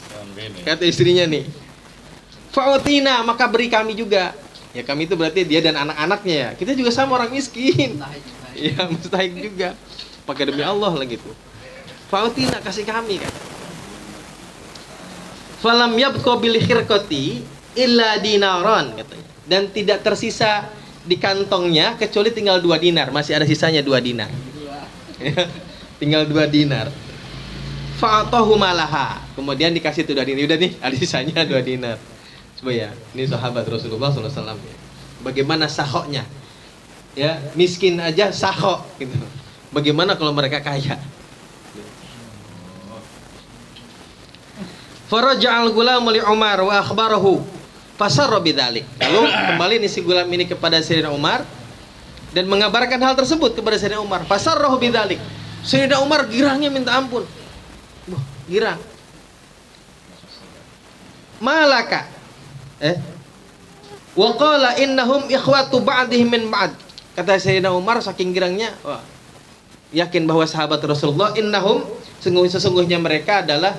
Kata istrinya nih, fa'utina, maka beri kami juga. Ya, kami itu berarti dia dan anak-anaknya ya. Kita juga sama orang miskin. Ya, mustahik juga. Pakai demi Allah lah gitu. Fa'utina, kasih kami kan. Falam yabqa bil khirqati illa dinaron, katanya. Dan tidak tersisa di kantongnya kecuali tinggal 2 dinar. Masih ada sisanya 2 dinar. Ya, tinggal 2 dinar. Fa'atahu malaha. Kemudian dikasih tuh 2 dinar. Udah nih, ada sisanya 2 dinar. Coba ya, ini sahabat Rasulullah SAW. Bagaimana sahoknya? Ya, miskin aja sahok gitu. Bagaimana kalau mereka kaya? Faraja'al gulam li Umar wa akhbarahu fasarra bidzalik. Lalu kembali nih si gulam ini kepada Sayyidina Umar dan mengabarkan hal tersebut kepada Sayyidina Umar. Fasarrahu bidzalik. Sayyidina Umar girangnya minta ampun. Girang. Malaka. Wa qala innahum ikhwatu ba'dihim min ba'd. Kata Sayyidina Umar saking girangnya, wah, yakin bahwa sahabat Rasulullah, innahum, sesungguhnya mereka adalah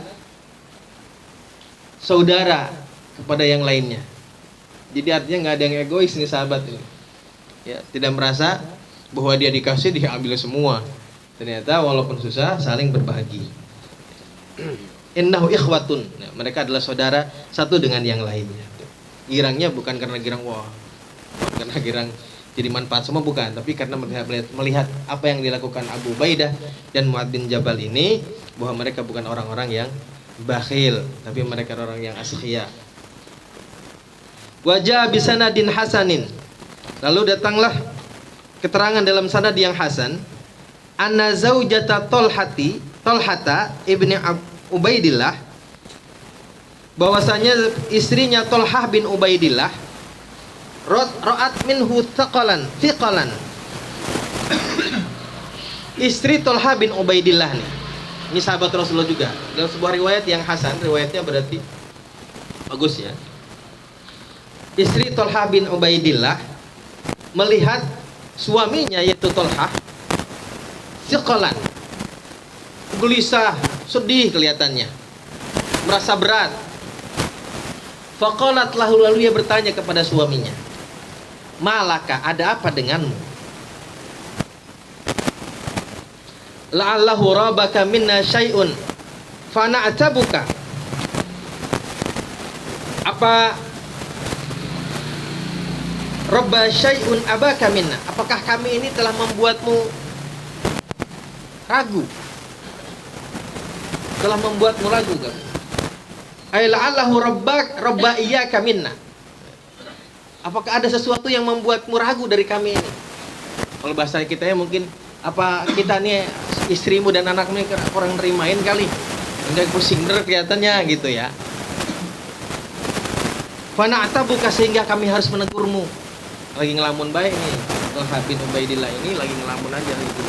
saudara kepada yang lainnya. Jadi artinya nggak ada yang egois nih sahabat ini. Ya, tidak merasa bahwa dia dikasih dia ambil semua. Ternyata walaupun susah saling berbagi. Innahu ikhwatun. Nah, mereka adalah saudara satu dengan yang lainnya. Girangnya bukan karena girang wah, bukan karena girang jadi manfaat semua, bukan, tapi karena melihat apa yang dilakukan Abu Ubaidah dan Mu'adz bin Jabal ini, bahwa mereka bukan orang-orang yang bakhil, tapi mereka orang yang askhia. Wajah bisanadin hasanin. Lalu datanglah keterangan dalam sanad yang hasan, anna zaujata Tolhata ibni Ubaidillah, bahwasanya istrinya Tolhah bin Ubaidillah, ra'at minhu thiqalan. Istri Tolhah bin Ubaidillah nih, ini sahabat Rasulullah juga. Dalam sebuah riwayat yang hasan, riwayatnya berarti bagus ya. Istri Tolhah bin Ubaidillah melihat suaminya yaitu Tolhah thiqalan, gelisah, sedih kelihatannya, merasa berat. Faqalat lahu, lalu ia bertanya kepada suaminya, malaka, ada apa denganmu? La'allahu rabaka minna syai'un fana'tabuka. Apa rabba syai'un abaka minna, apakah kami ini telah membuatmu ragu? Telah membuatmu ragu kamu? Ay la'allahu rabba iyyaka minna. Apakah ada sesuatu yang membuatmu ragu dari kami ini? Kalau bahasa kita ya mungkin, apa kita nih istrimu dan anakmu ini kurang nerimain kali, enggak pusing kelihatannya gitu ya. Fana'tabuka, sehingga kami harus menegurmu. Lagi ngelamun baik nih, Thalhah bin Ubaidillah ini lagi ngelamun aja gitu.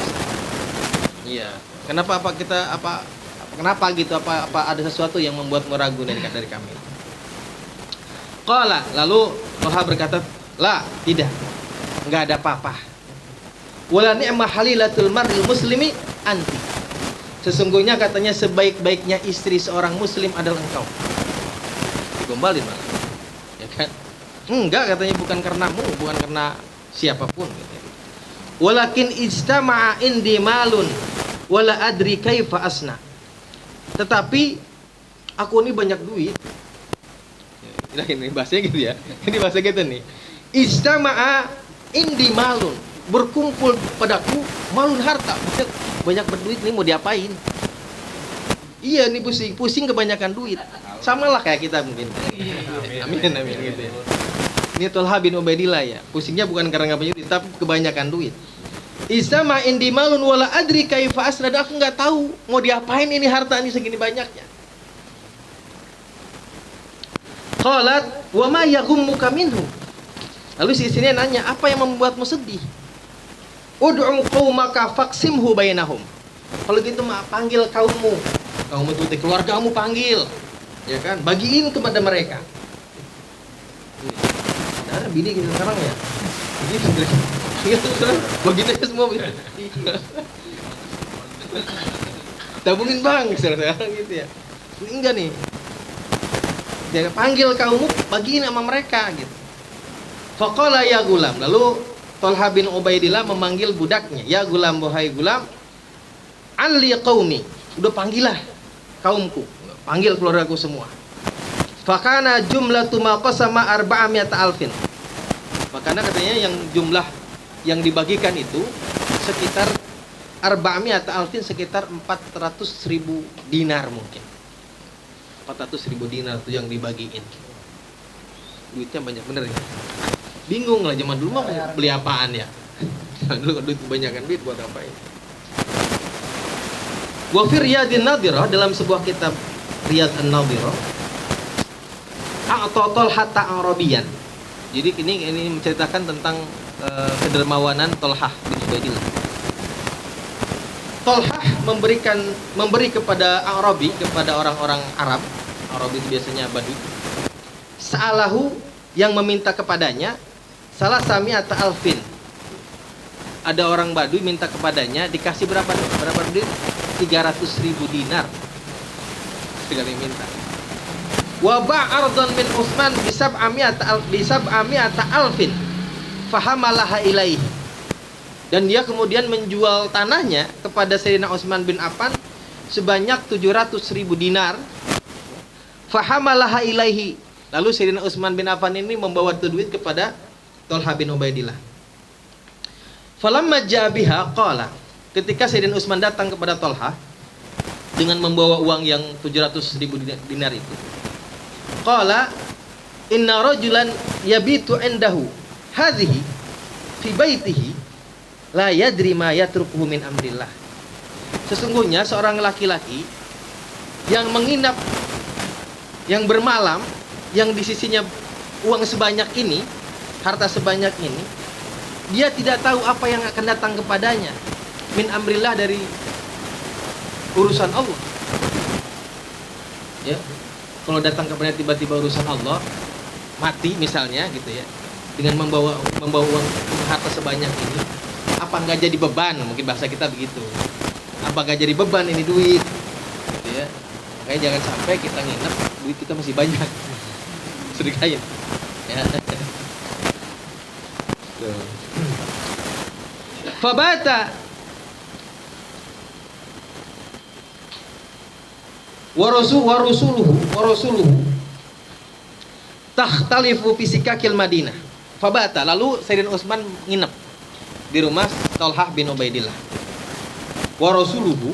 Iya. Kenapa kenapa gitu? Apa ada sesuatu yang membuatmu ragu dari kami? Qala, lalu Thalhah berkata, la, tidak. Enggak ada apa-apa. Wala ni'ma halilatul mar'il muslimi anti. Sesungguhnya katanya sebaik-baiknya istri seorang muslim adalah engkau. Digombalin malah. Ya kan? Enggak, katanya bukan karenamu, bukan karena siapapun katanya. Walakin ijtama'a indi malun wala adri kaifa asna. Tetapi aku ini banyak duit. Nah, ini bahasanya gitu ya. Ini bahasa gitu nih. Ijtama'a indi malun, berkumpul padaku malun harta. Banyak berduit nih, mau diapain? Iya, nih pusing kebanyakan duit. Sama lah kayak kita mungkin. Amin gitu ya. Ini Thalhah bin Ubaidillah ya. Pusingnya bukan karena nggak punya duit, tapi kebanyakan duit. Isama indi malun wala adri kaifa asnad. Aku nggak tahu mau diapain ini harta ini segini banyaknya. Qalat wa ma yaghummuka minhu. Lalu si istrinya nanya, apa yang membuatmu sedih? Ud'u qaumaka faqsimhu bainahum. Kalau gitu mah panggil kaummu. Kaum itu keluargamu panggil. Ya kan? Bagiin kepada mereka. Nah, bini kita sekarang ya. Begitu. Bagiin aja semua. Tabungin bang, sekarang gitu ya. Enggak nih. Dia panggil kaummu, bagiin sama mereka gitu. Faqala ya gulam. Lalu Thalhah bin Ubaidillah memanggil budaknya, ya gulam, wahai gulam, anli qaumi. Udah panggillah kaumku, panggil keluargaku semua. Fakana jumlatu ma qasama 400 alfin. Makanya katanya yang jumlah yang dibagikan itu sekitar 400 alfin, sekitar 400.000 dinar mungkin. 400.000 dinar itu yang dibagiin. Duitnya banyak bener ya. Bingung lah, zaman dulu mah beli apaan ya. Dulu duit kebanyakan duit buat apa ya. Wa fi Riyadin Nadhirah, dalam sebuah kitab Riyad An-Nadhirah, a'ta hatta Arabiyan. Jadi ini menceritakan tentang kedermawanan Thalhah bin Ubaidillah. Thalhah memberi kepada Arabi, kepada orang-orang Arab. Arabi itu biasanya Badui. Sa'alahu, yang meminta kepadanya, salah sami'ata alfin. Ada orang Badui minta kepadanya, dikasih berapa duit? 300.000 dinar. Sekali minta. Wa ba'ardan min Utsman bisab'ami'ata alfin fahamalaha ilaihi. Dan dia kemudian menjual tanahnya kepada Sayyidina Utsman bin Affan sebanyak 700.000 dinar. Fahamalaha ilaihi. Lalu Sayyidina Utsman bin Affan ini membawa itu duit kepada Thalhah bin Ubaidillah. Falamma ja'a biha qala. Ketika Sayyidina Utsman datang kepada Thalhah dengan membawa uang yang 700.000 dinar itu, qala inna rajulan yabitu indahu hadhihi fi baitihi la yadri ma yatrukuhu min amrillah. Sesungguhnya seorang laki-laki yang menginap, yang bermalam, yang di sisinya uang sebanyak ini, harta sebanyak ini, dia tidak tahu apa yang akan datang kepadanya min amrillah, dari urusan Allah. Ya, kalau datang kepada tiba-tiba urusan Allah, mati misalnya gitu ya, dengan membawa uang harta sebanyak ini, apa nggak jadi beban? Mungkin bahasa kita begitu. Apa nggak jadi beban ini duit? Gitu ya. Makanya jangan sampai kita nginep duit kita masih banyak. Sedekahin. Ya. Fabata warusuluhu takhtalifu fi sikakil Madinah. Fabata, lalu Sayyidina Utsman nginep di rumah Thalhah bin Ubaidillah. Warusuluhu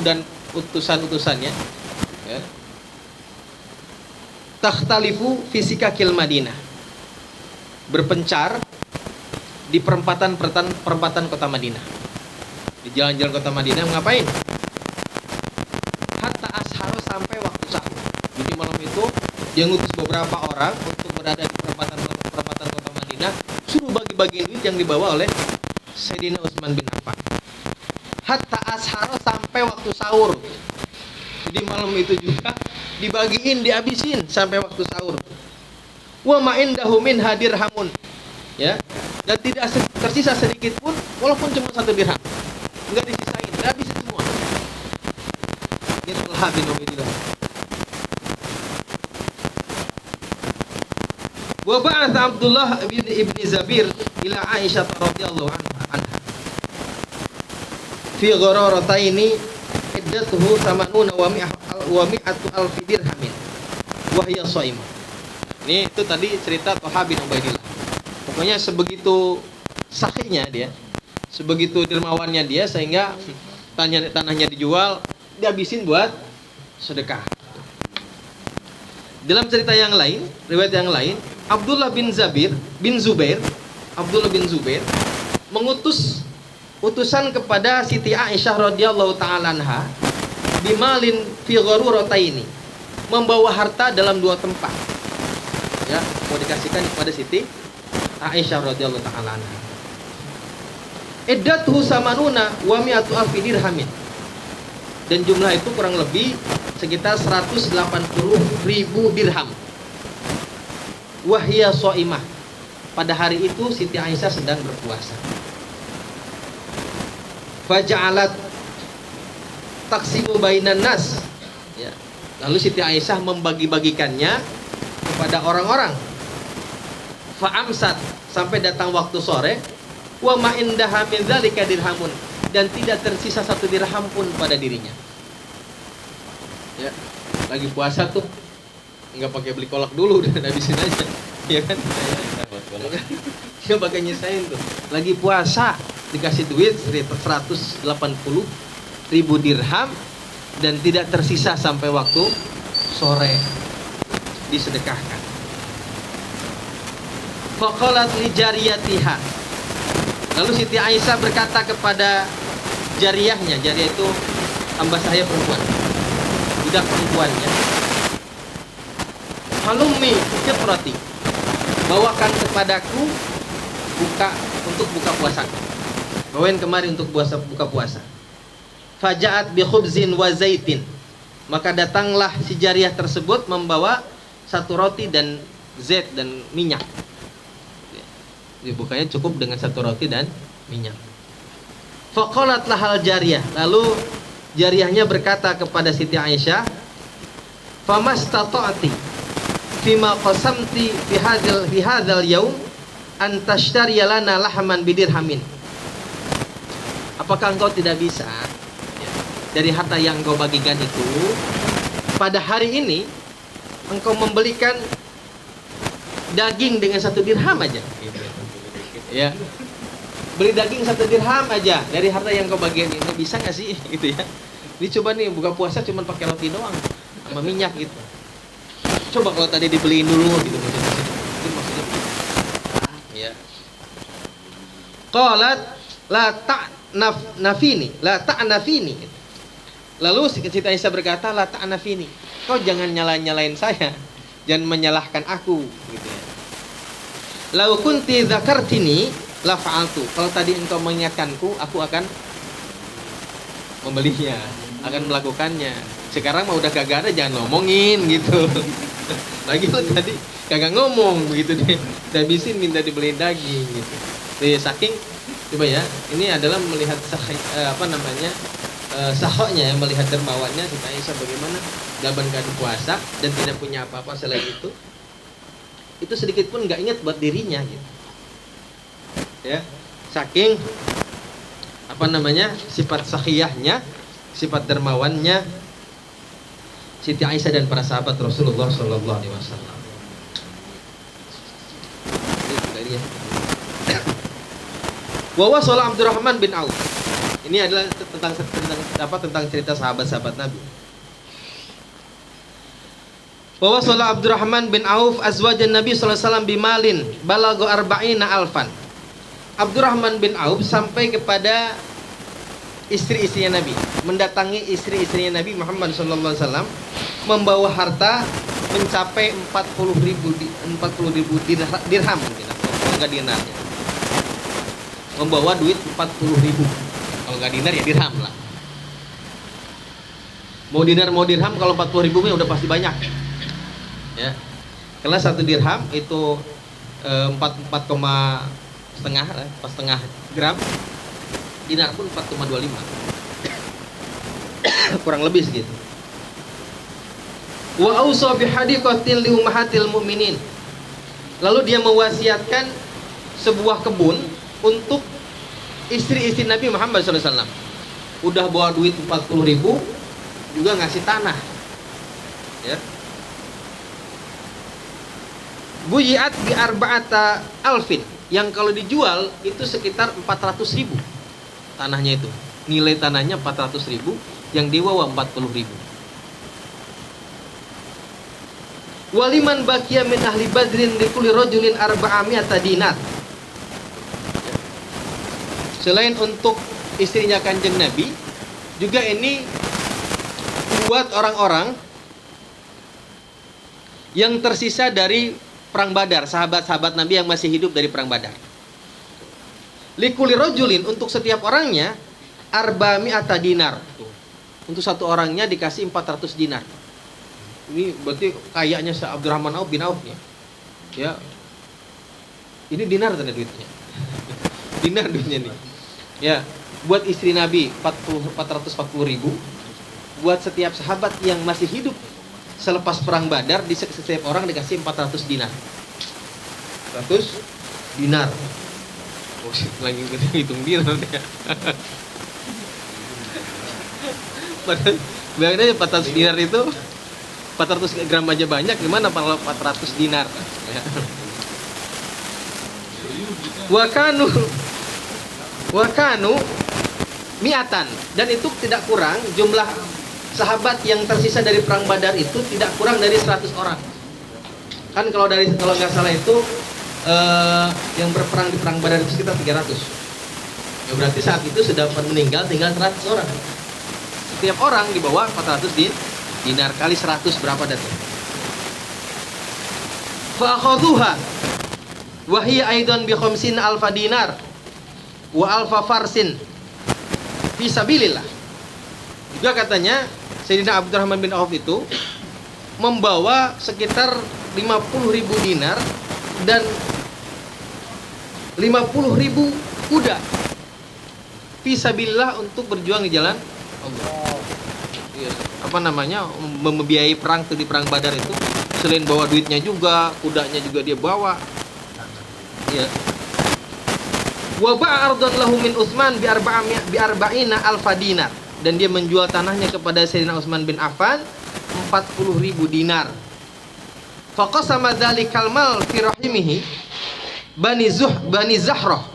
dan utusan-utusannya, ya. takhtalifu fisikakil Madinah, berpencar di perempatan kota Madinah. Di jalan-jalan kota Madinah ngapain? Hatta asharo, sampai waktu sahur. Jadi malam itu dia ngutus beberapa orang untuk berada di perempatan kota Madinah, suruh bagi-bagi duit yang dibawa oleh Sayyidina Utsman bin Affan. Hatta asharo, sampai waktu sahur. Jadi malam itu juga dibagiin, dihabisin sampai waktu sahur. Wa ma indahu min hadir hamun, ya, dan tidak tersisa sedikit pun, walaupun cuma 1 dirham, enggak disisain, habis semua. Ini Talha bin Ubaidillah. Wa ba'atha Abdullah ibn Zabir ila Aisyah radhiyallahu anha fi ghararataini iddatuhu 80 wa mi'atu alfi dirhamin wa hiya shaimah. Ini itu tadi cerita Talha bin Ubaidillah. Pokoknya sebegitu sakitnya dia, sebegitu dermawannya dia, sehingga tanahnya dijual, dihabisin buat sedekah. Dalam cerita yang lain, riwayat yang lain, Abdullah bin Zubair mengutus utusan kepada Siti Aisyah radhiyallahu taala anha bimalin fi gharurataini, membawa harta dalam 2 tempat. Ya, mau dikasihkan kepada Siti Aisyah radhiyallahu taala anha. Iddatuhu samanuna wa mi'atu alfi dirhamin. Dan jumlah itu kurang lebih sekitar 180.000 dirham. Wahya shaimah. Pada hari itu Siti Aisyah sedang berpuasa. Faja'alat taqsimu bainan nas. Ya. Lalu Siti Aisyah membagi-bagikannya kepada orang-orang. Fa'amsat, sampai datang waktu sore. Wa ma indaha min dzalika dirhamun, dan tidak tersisa 1 dirham pun pada dirinya. Ya, lagi puasa tuh nggak pakai beli kolak dulu, dan habisin aja, ya kan? Dia pakai nyesain tuh. Lagi puasa dikasih duit 180.000 dirham dan tidak tersisa sampai waktu sore, disedekahkan. Faqalat li jariyatiha, lalu Siti Aisyah berkata kepada jariyahnya, jariyah itu hamba saya perempuan, budak perempuannya, halummi fitrati, bawakan kepadaku untuk buka puasaku, bawain kemari untuk buka puasa. Faja'at bi khubzin wa zaitin, maka datanglah si jariyah tersebut membawa 1 roti dan zait dan minyak. Dibukanya cukup dengan 1 roti dan minyak. Faqalat lahal jariyah, lalu jariyahnya berkata kepada Siti Aisyah, famastata'ti fima qasamti fi hadzal yaum an tashtariya lana lahman bidirhamin. Apakah engkau tidak bisa, dari harta yang engkau bagikan itu, pada hari ini engkau membelikan daging dengan 1 dirham aja, ya, beli daging 1 dirham aja dari harta yang kau bagian ini, bisa nggak sih, gitu ya? Ini coba nih buka puasa cuma pakai roti doang sama minyak gitu. Coba kalau tadi dibeliin dulu gitu, itu maksudnya. Ya. Qalat la ta'nafini, la ta'nafini. Lalu Siti Aisyah berkata, la ta'nafini, kau jangan nyalain saya, jangan menyalahkan aku, gitu ya. Lau kunti dzakartini la fa'altu, kalau tadi engkau mengingatkanku, aku akan membelinya, akan melakukannya. Sekarang mah udah kagak ada, jangan ngomongin gitu. Lagi lo tadi kagak ngomong begitu deh, habisin minta dibeliin daging gitu. Jadi saking, coba ya, ini adalah melihat sahoknya, melihat dermawannya Siti Aisyah bagaimana dalam keadaan puasa dan tidak punya apa-apa selain itu sedikit pun nggak ingat buat dirinya gitu. Ya, saking sifat sakhiyahnya, sifat dermawannya Siti Aisyah dan para sahabat Rasulullah Sallallahu Alaihi Wasallam. Wa wasala Abdurrahman bin Auf. Ini adalah tentang cerita sahabat-sahabat Nabi. Wa wasala Abdurrahman bin Auf azwajan Nabi sallallahu alaihi wasallam bimalin balagha arba'ina alfan. Abdurrahman bin Auf sampai kepada istri-istrinya Nabi, mendatangi istri-istrinya Nabi Muhammad sallallahu alaihi wasallam membawa harta mencapai 40.000 dirham mungkin, kalau enggak dinarnya. Membawa duit 40.000. Kalau enggak dinar ya dirham lah. Mau dinar mau dirham, kalau 40.000 ya udah pasti banyak. Ya. Karena 1 dirham itu 4,5 gram. Dinar pun 4,25. Kurang lebih segitu. Wa ausa bihadiqatin li ummahatil mu'minin. Lalu dia mewasiatkan sebuah kebun untuk istri-istri Nabi Muhammad SAW. Udah bawa duit 40.000, juga ngasih tanah. Ya. Buyiat bi arba'ata alfin, yang kalau dijual itu sekitar 400.000 tanahnya itu. Nilai tanahnya 400.000, yang dibawa 40.000. Waliman baqiya min ahli badrin likulli rajulin arba'amiyata dinar. Selain untuk istrinya Kanjeng Nabi, juga ini buat orang-orang yang tersisa dari perang Badar, sahabat-sahabat Nabi yang masih hidup dari perang Badar. Likulli rajulin, untuk setiap orangnya arba'amiyata dinar. Untuk satu orangnya dikasih 400 dinar. Ini berarti kayaknya Abdurrahman bin Auf ya. Ya. Ini dinar tanda duitnya. Dinar duitnya nih. Ya, buat istri Nabi 440.000. Buat setiap sahabat yang masih hidup selepas perang Badar, di setiap orang dikasih 400 dinar. 100 dinar. Oh, lagi hitung dinar ya. Padahal bayangin aja 400 dinar itu 400 gram aja banyak, gimana kalau 400 dinar? Ya. Wakanu mi'atan, dan itu tidak kurang, jumlah sahabat yang tersisa dari perang Badar itu tidak kurang dari 100 orang. Kan kalau nggak salah itu yang berperang di perang Badar itu sekitar 300. Ya berarti saat itu sudah meninggal tinggal 100 orang. Setiap orang di bawah 400 dinar kali 100 berapa datang? Fa akhadhuha wa hiya aidan bi 50 alfa dinar wa alfa farsin fi sabilillah. Juga katanya Sayyidina Abdurrahman bin Auf itu membawa sekitar 50.000 dinar dan 50.000 kuda fi sabilillah, untuk berjuang di jalan Allah. Iya, apa namanya, membiayai perang tuh di perang Badar itu. Selain bawa duitnya juga, kudanya juga dia bawa. Iya. Wa ba'a ardan lahu min Utsman bi arba'ina alfa dinar, dan dia menjual tanahnya kepada Sayyidina Utsman bin Affan 40.000 dinar. Fa qasama dzalikal mal fi rahimihi bani Zahrah.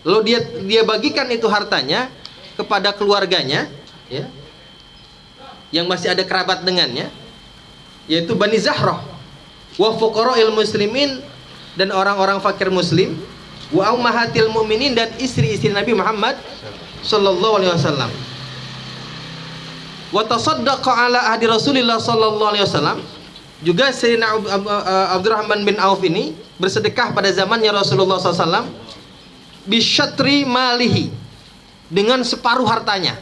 Lalu dia bagikan itu hartanya kepada keluarganya, ya, yang masih ada kerabat dengannya, yaitu Bani Zahrah, wa fuqara'il muslimin, dan orang-orang fakir muslim, wa ummahatil mu'minin, dan istri-istri Nabi Muhammad sallallahu alaihi wasallam. Wa tasaddaqa ala ahdi Rasulillah sallallahu alaihi wasallam. Juga Sayyidina Abdurrahman bin Auf ini bersedekah pada zamannya Rasulullah SAW bisyatri malihi, dengan separuh hartanya,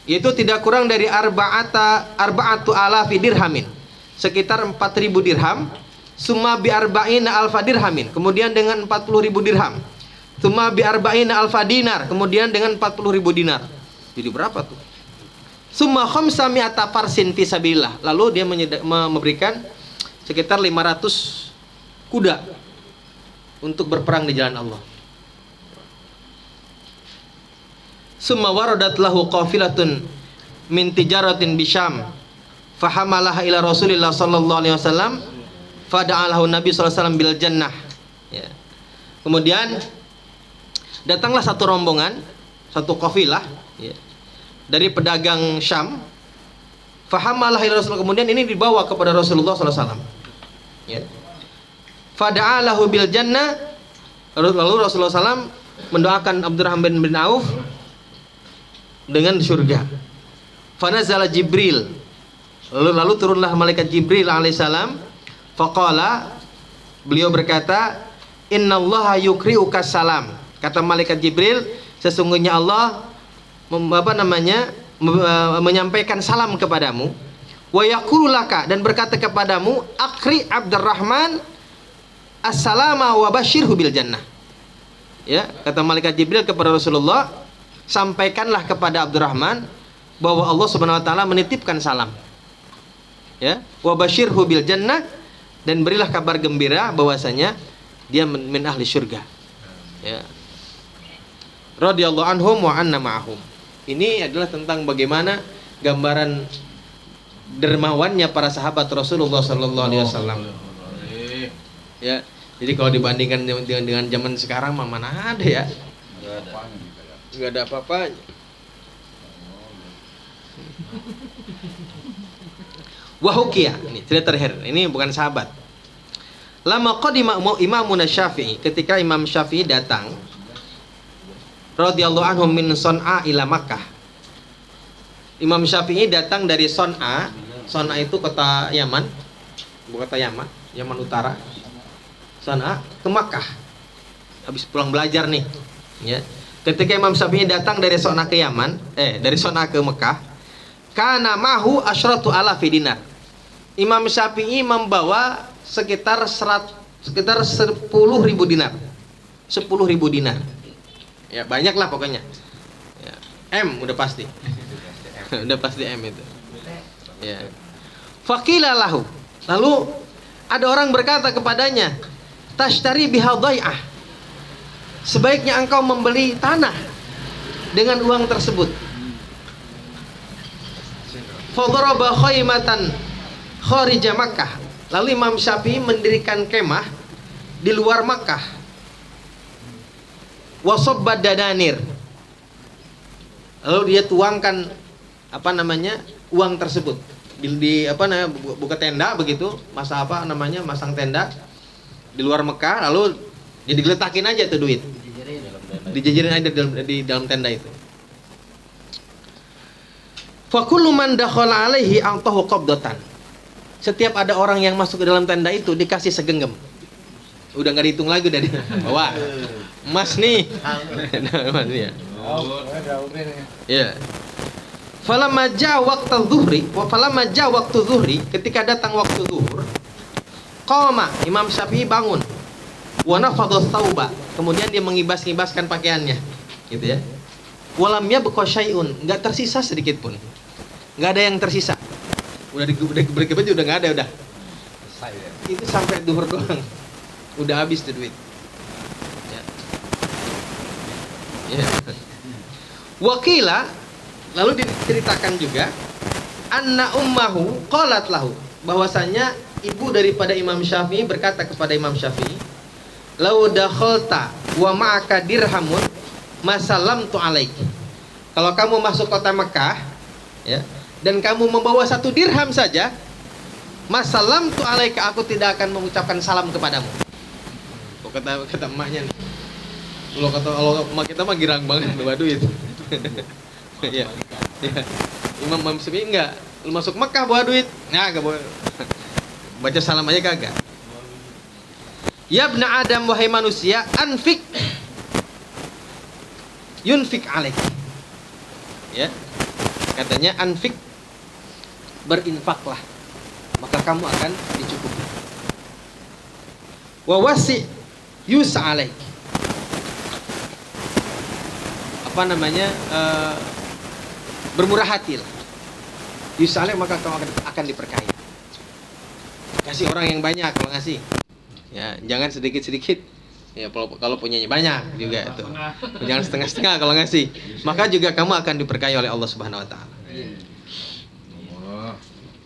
yaitu tidak kurang dari arba'atu alafi dirhamin, sekitar 4.000 dirham. Summa bi arba'ina alfa dirhamin, kemudian dengan 40.000 dirham. Summa bi arba'ina alfa dinar, kemudian dengan 40.000 dinar. Jadi berapa tuh? Summa khamsami'ata farsin fi sabilillah. Lalu dia memberikan sekitar 500 kuda untuk berperang di jalan Allah. Summa waradat lahu qafilatun min tijaratin bisyam fahamalaha ila Rasulillah sallallahu alaihi wasallam fada'alahu Nabi sallallahu alaihi wasallam bil jannah. Ya. Kemudian datanglah satu rombongan, satu kafilah, ya, dari pedagang Syam. Fahamalah ila Rasul, kemudian ini dibawa kepada Rasulullah sallallahu alaihi wasallam. Ya. Fada'alahu bil jannah, lalu Rasulullah SAW mendoakan Abdurrahman bin Auf dengan surga. Fanazala Jibril, lalu turunlah malaikat Jibril alaihissalam. Faqala, beliau berkata, innallaha yukri'uka salam. Kata malaikat Jibril, sesungguhnya Allah menyampaikan salam kepadamu. Wa yaqulu laka, dan berkata kepadamu, akri Abdurrahman assalama wa basyirhu bil jannah. Ya, kata malaikat Jibril kepada Rasulullah, sampaikanlah kepada Abdurrahman bahwa Allah Subhanahu wa taala menitipkan salam. Ya, wa basyirhu bil jannah, dan berilah kabar gembira bahwasanya dia min ahli syurga. Ya. Radhiyallahu anhum wa anna ma'ahum. Ini adalah tentang bagaimana gambaran dermawannya para sahabat Rasulullah sallallahu alaihi wasallam. Ya, jadi kalau dibandingkan dengan zaman sekarang mah mana ada ya? Enggak ada apa-apanya. Wahukia, ini cerita terakhir. Ini bukan sahabat. Lama qadima Imam Syafi'i, ketika Imam Syafi'i datang radhiyallahu anhu min Son'a ila Makkah. Imam Syafi'i datang dari Son'a. Son'a itu kota Yaman, bukan kota Yaman, Yaman Utara. Son'a ke Makkah. Habis pulang belajar nih, ya. Ketika Imam Syafi'i datang dari Son'a ke Yaman, dari Son'a ke Mekah, kana mahu asyratu alafi dinar. Imam Syafi'i membawa sekitar 10.000 dinar. 10.000 dinar. Ya, banyak lah pokoknya. Ya, M udah pasti. Udah pasti M itu. Ya. Faqila lahu. Lalu ada orang berkata kepadanya, tashtari biha dhai'ah. Sebaiknya engkau membeli tanah dengan uang tersebut. Fadaraba khaymatan kharija Makkah. Lalu Imam Syafi'i mendirikan kemah di luar Makkah. Wasabba dadanir. Lalu dia tuangkan uang tersebut di buka tenda begitu, masang tenda di luar Mekah, lalu jadi digeletakin aja tuh duit. Dijajarin aja di dalam tenda itu. Fa kullu man dakhala alaihi a'tahu qabdatan. Setiap ada orang yang masuk ke dalam tenda itu dikasih segenggam. Udah enggak dihitung lagi, udah bawa. Emas nih. Emas ya. Ya. Falamma jaa waqtu dhuhri, ketika datang waktu zuhur, qama, Imam Syafi'i bangun. Wa nafadha thawba, kemudian dia mengibas-ngibaskan pakaiannya, gitu ya. Walam yabqa syai'un, enggak tersisa sedikit pun. Enggak ada yang tersisa. Udah baju udah enggak ada, udah. Selesai ya. Itu sampai zuhur doang. Udah habis tuh duit. Ya. Ya. Wakila, lalu diceritakan juga, anna ummahu qalat lahu, bahwasanya ibu daripada Imam Syafi'i berkata kepada Imam Syafi'i, lau dakhalta wa ma'aka dirhamun masallamtu alaiki. Kalau kamu masuk kota Mekah, ya, dan kamu membawa 1 dirham saja, masallamtu alaika, aku tidak akan mengucapkan salam kepadamu. Kata emaknya nih. Kalau emak kita mah girang banget bawa duit. Ya. Ya. Imam Syafi'i enggak, lu masuk Mekah bawa duit. Nah, enggak boleh. Baca salam aja kagak. Ya ibna Adam, wahai manusia, anfik yunfik alaik. Ya. Katanya anfik, berinfaklah, maka kamu akan dicukupi. Wa wasi yus'a alaik. Bermurah hati lah. Yus'a alaik, maka kamu akan diberkahi. Kasih orang yang banyak kalau ngasih. Ya, jangan sedikit-sedikit. Ya, kalau punyanya banyak juga itu. Jangan setengah-setengah kalau ngasih. Maka juga kamu akan diberkahi oleh Allah Subhanahu wa taala.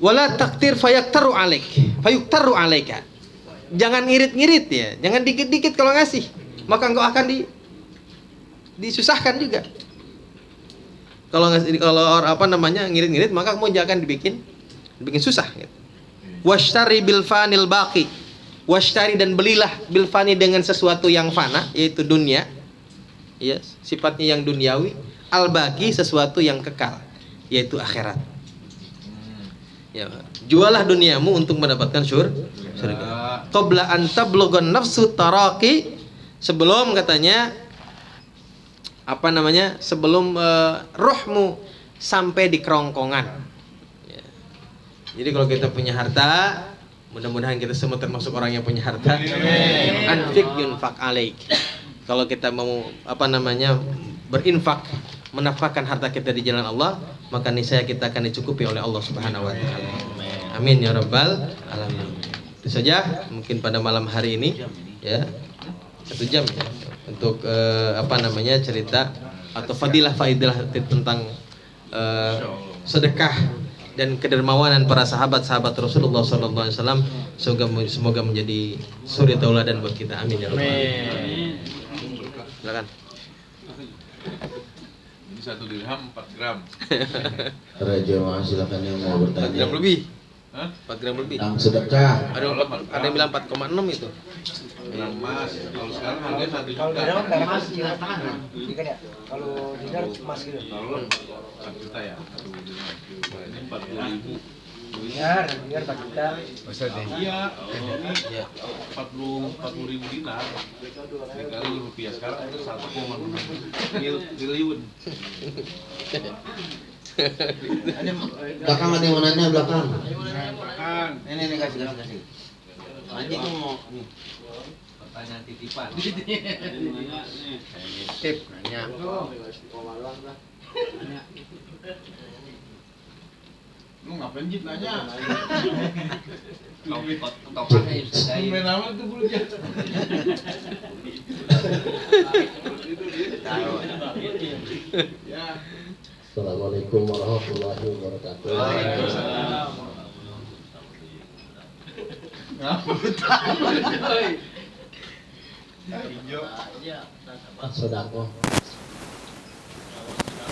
Wala taktir fayaktaru alaika. Jangan ngirit-ngirit ya, jangan dikit-dikit kalau ngasih. Maka engkau akan disusahkan juga. Kalau ngirit-ngirit maka kamu jangan dibikin bikin susah gitu. Washtari bil fanil baqi. Washtari dan belilah bil fani dengan sesuatu yang fana, yaitu dunia. Ya, sifatnya yang duniawi, al baqi sesuatu yang kekal, yaitu akhirat. Ya, jualah duniamu untuk mendapatkan surga. Qabla an tablughan nafsu taraqi, sebelum katanya sebelum rohmu sampai di kerongkongan. Ya. Jadi kalau kita punya harta, mudah-mudahan kita semua termasuk orang yang punya harta. Anfik yunfak alaik. Kalau kita mau berinfak, menafkahkan harta kita di jalan Allah, maka niscaya kita akan dicukupi oleh Allah Subhanahu wa taala. Amin ya rabbal alamin. Itu saja mungkin pada malam hari ini ya. 1 jam ya untuk cerita atau fadilah tentang sedekah dan kedermawanan para sahabat-sahabat Rasulullah SAW. Semoga menjadi suri tauladan buat kita. Amin ya rabbal alamin. Silakan. Ini 1 dirham 4 gram. Para jemaah silakan yang mau 4 bertanya. gram lebih. Hah? 4 gram lebih. Tentang sedekah. Ada yang bilang 4,6 itu. Emas. Kalau sekarang harganya 1 juta. Kalau dinar kan emas ikan ya. Kalau dinar emas gitu. Kalau 1 juta ya. 1 dinar. Ini 40.000. Dinar 4 juta. Iya. Ini 40.000 dinar. Dikali rupiah sekarang itu 1,6 triliun. Belakang ada yang mau nanya belakang. Ini kasih. Anjing mau nih. Pertanyaan titipan. Tip nanya. Lu ngapain Jit nanya? Topaknya sudah Main nama tuh bulu Jit. Ya. Assalamualaikum warahmatullahi wabarakatuh. Sodako.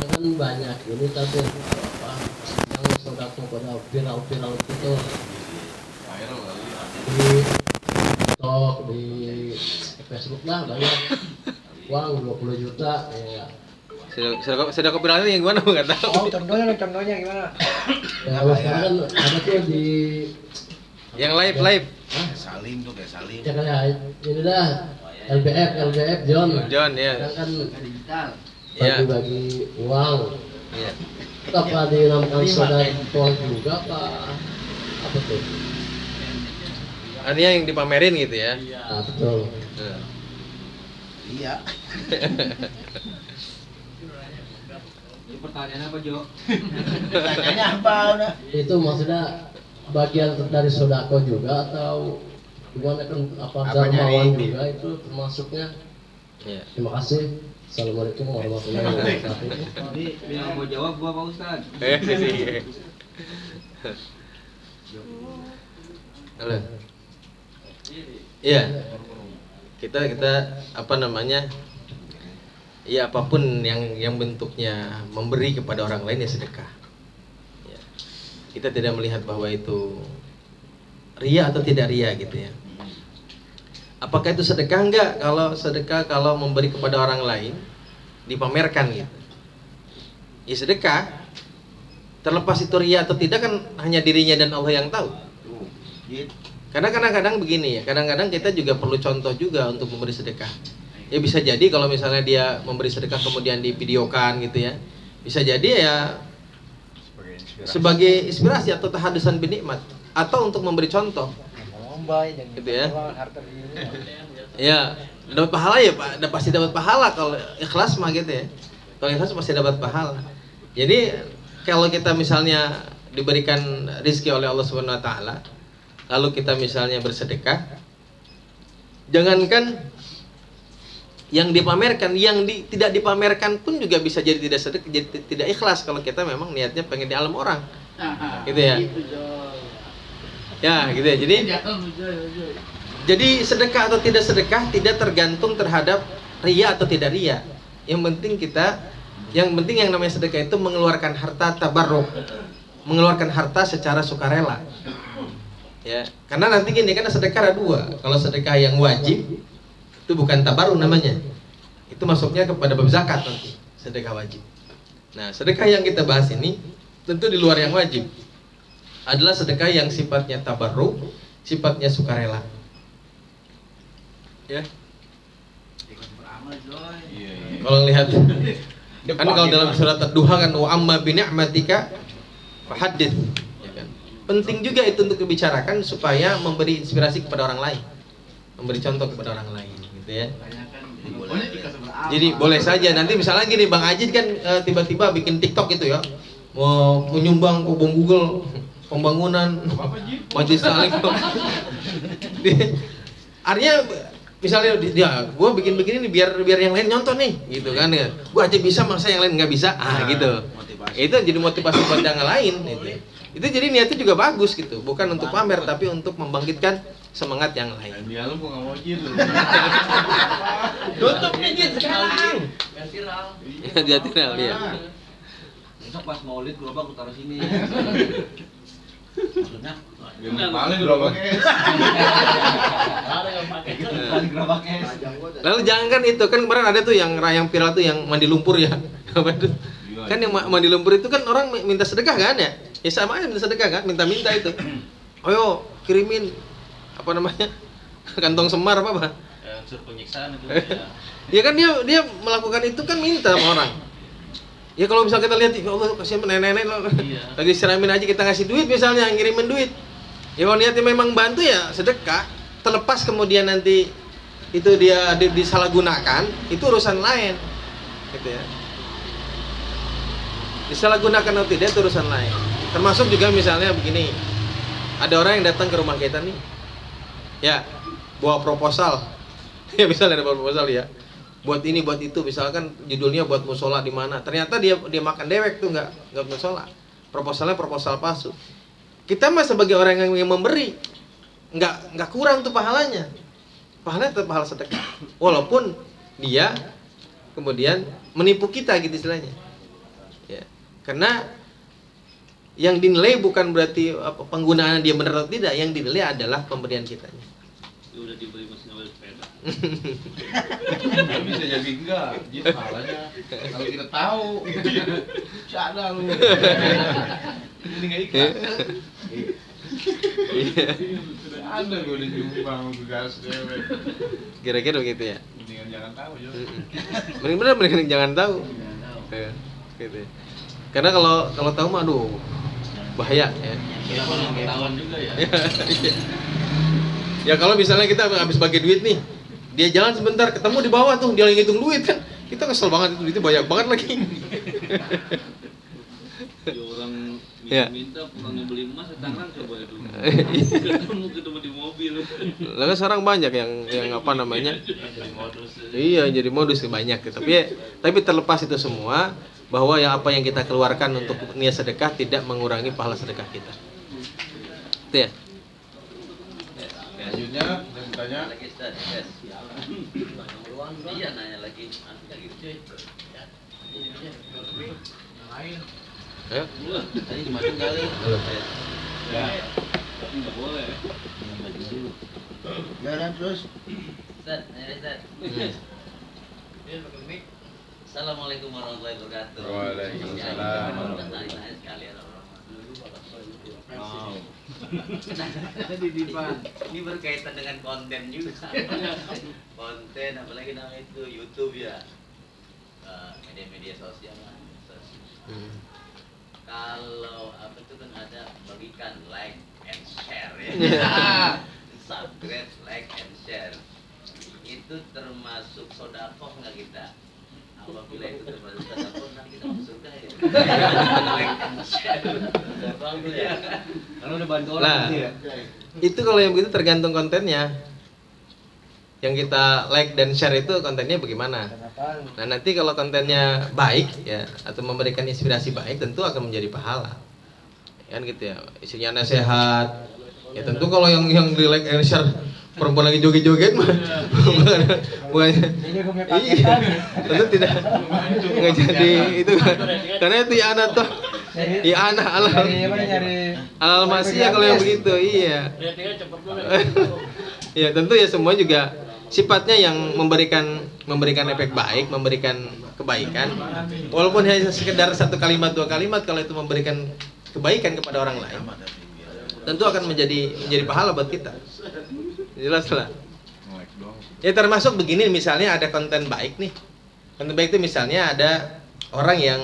Kan banyak ini tapi yang sodako pada viral itu Viral kali. di TikTok, di Facebook lah banyak. Uang 20 juta ya. Sedekah viral yang gimana enggak tahu. Oh, contohnya gimana? Ya, sekarang kan ada tuh di Yang live. Salim tuh kayak Salim. ya kayak ini dah LBF John John ya. kan Iya. bagi uang Iya. apa dinamakan sedekah juga apa tuh? Artinya yang dipamerin gitu ya. Nah, betul. Nah. Iya. pertanyaan apa Jo? Tanya apa udah? Itu maksudnya bagian dari sodako juga atau gimana kan apa dermawan juga itu termasuknya? Iya. Terima kasih. Assalamualaikum warahmatullahi wabarakatuh. Ini yang mau jawab gua Pak Ustad. Halo. Iya. Kita ya apapun yang bentuknya memberi kepada orang lain ya sedekah. Ya. Kita tidak melihat bahwa itu ria atau tidak ria gitu ya. Apakah itu sedekah? Enggak. Kalau sedekah kalau memberi kepada orang lain dipamerkan gitu. Ya sedekah. Terlepas itu ria atau tidak kan hanya dirinya dan Allah yang tahu. Karena kadang-kadang begini ya, kadang-kadang kita juga perlu contoh juga untuk memberi sedekah. Ya bisa jadi kalau misalnya dia memberi sedekah kemudian divideokan gitu ya, bisa jadi ya sebagai inspirasi atau tahadusan binikmat atau untuk memberi contoh gitu ya. Ya dapat pahala ya Pak, pasti dapat pahala kalau ikhlas mah gitu ya. Kalau ikhlas pasti dapat pahala. Jadi kalau kita misalnya diberikan rezeki oleh Allah Subhanahu wa taala, lalu kita misalnya bersedekah, jangankan yang dipamerkan, tidak dipamerkan pun juga bisa jadi tidak sedekah, jadi tidak ikhlas kalau kita memang niatnya pengen di alam orang, gitu ya. Ya, gitu ya. Jadi sedekah atau tidak sedekah tidak tergantung terhadap ria atau tidak ria. Yang penting yang namanya sedekah itu mengeluarkan harta tabarruk, mengeluarkan harta secara sukarela. Ya, karena nanti gini kan sedekah ada dua. Kalau sedekah yang wajib itu bukan tabarruk namanya. Itu masuknya kepada bab zakat nanti, sedekah wajib. Nah, sedekah yang kita bahas ini tentu di luar yang wajib. Adalah sedekah yang sifatnya tabarruk, sifatnya sukarela. Ya. Kalau lihat kan kalau dalam surat Ad-Duha kan wa amma bi ni'matika fahaddits, ya kan. Penting juga itu untuk dibicarakan supaya memberi inspirasi kepada orang lain. Memberi contoh kepada orang lain gitu ya. Jadi boleh saja nanti misalnya gini Bang Ajid kan tiba-tiba bikin TikTok gitu ya. Mau menyumbang ke Bang Google pembangunan majelis taklim. Artinya misalnya dia, gue bikin begini nih biar yang lain nyonton nih, gitu kan ya. Gue aja bisa, masa yang lain nggak bisa, gitu. Itu jadi motivasi buat yang lain. Gitu. Itu jadi niatnya juga bagus gitu, bukan untuk pamer tapi untuk membangkitkan semangat yang lain. Dia lu nggak mau jil lu. Tutup nih sekarang. Yang viral. Ya dia viral ya. Besok pas maulid gerobak aku taruh sini. Maksudnya? Paling gerobak es. Ada yang pakai. Bukan gerobak es. Lalu jangan kan itu kan kemarin ada tuh yang viral tuh yang mandi lumpur ya. Apa itu? Kan yang mandi lumpur itu kan orang minta sedekah kan ya? Ya sama aja minta sedekah kan, minta-minta itu. Ayo kirimin apa namanya? Kantong semar apa? Unsur penyiksaan itu ya. Ya kan dia melakukan itu kan minta sama orang. Ya kalau misalnya kita lihat, ya Allah kasihan nenek-nenek lagi siramin aja kita ngasih duit misalnya, ngirimin duit. Ya kalau niatnya memang bantu ya sedekah. Terlepas kemudian nanti itu dia disalahgunakan, itu urusan lain. Gitu ya. Disalahgunakan atau tidak itu urusan lain. Termasuk juga misalnya begini. Ada orang yang datang ke rumah kita nih. Ya, bawa proposal. Ya misalnya ada proposal ya. Buat ini buat itu, misalkan judulnya buat musola di mana, ternyata dia makan dewek tuh nggak musola, proposalnya proposal palsu. Kita mah sebagai orang yang memberi nggak kurang tuh pahalanya tetap pahala sedekah, walaupun dia kemudian menipu kita gitu istilahnya ya. Karena yang dinilai bukan berarti apa penggunaan dia benar atau tidak, yang dinilai adalah pemberian kitanya. Udah diberi mesin mobil sepeda. Bisa jadi enggak, jil pahalanya. Kalau kita tahu, ada lu. Ini nggak ikhlas. Ada gue udah nyumbang tugas dewek. Kira-kira begitu ya. Mendingan jangan tahu ya. Mending jangan tahu. Ya, gitu. Ya. Karena kalau tahu mah aduh bahaya ya. Kita malah ketahuan juga ya. Ya kalau misalnya kita habis bagi duit nih, dia jalan sebentar ketemu di bawah tuh dia lagi ngitung duit kan, kita kesel banget itu duitnya banyak banget lagi. Ya orang Ya. minta pulang beli emas Tangerang coba itu. ketemu di mobil. Lalu sekarang banyak yang apa namanya? Iya jadi modus banyak. Tapi terlepas itu semua, bahwa apa yang kita keluarkan untuk niat sedekah tidak mengurangi pahala sedekah kita. Itu ya. Selanjutnya saya bertanya. Lagi Ustaz, yes. Iya nanya lagi. Ayo. Tadi dimakan kali. Ya. Enggak boleh. Jalan terus. Ustaz, nanya Ustaz. Assalamualaikum warahmatullahi wabarakatuh. Waalaikumsalam. Nanya sekalian orang. Mau. Ini berkaitan dengan konten juga. Konten apalagi namanya itu YouTube ya. Media-media sosial lah. Kalau apa itu kan ada bagikan like and share ya. Subscribe, like and share. Itu termasuk sodakoh nggak kita? Apabila itu termasuk sodakoh, nanti kita masuk surga ya. Like and share. Kalau udah bantu orang ya. Itu kalau yang begitu tergantung kontennya. Yang kita like dan share itu kontennya bagaimana? Nah nanti kalau kontennya baik ya atau memberikan inspirasi baik tentu akan menjadi pahala. Kan gitu ya. Isinya nasihat. Ya tentu kalau yang di like and share perempuan lagi joget-joget mah bukan iya, tentu tidak nggak jadi itu kan. Karena itu ya anak tuh Iya anak alal masih kalau yang begitu, iya. Ya tentu ya semua juga sifatnya yang memberikan efek baik, memberikan kebaikan. Walaupun hanya sekedar satu kalimat dua kalimat, kalau itu memberikan kebaikan kepada orang lain, tentu akan menjadi pahala buat kita. Jelas lah. Ya termasuk begini, misalnya ada konten baik nih. Konten baik itu misalnya ada orang yang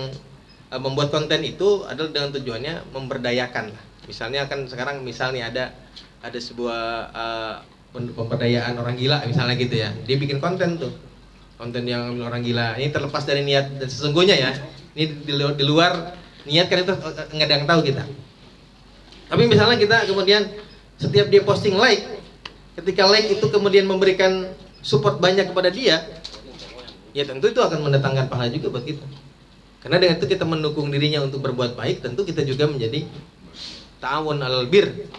membuat konten itu adalah dengan tujuannya memberdayakan lah. Misalnya kan sekarang misalnya ada sebuah pemberdayaan orang gila misalnya gitu ya. Dia bikin konten tuh. Konten yang orang gila. Ini terlepas dari niat dan sesungguhnya ya. Ini di luar niat kan itu nggak ada yang tahu kita. Tapi misalnya kita kemudian setiap dia posting like, ketika like itu kemudian memberikan support banyak kepada dia, ya tentu itu akan mendatangkan pahala juga buat kita. Karena dengan itu kita mendukung dirinya untuk berbuat baik, tentu kita juga menjadi ta'awun 'alal bir,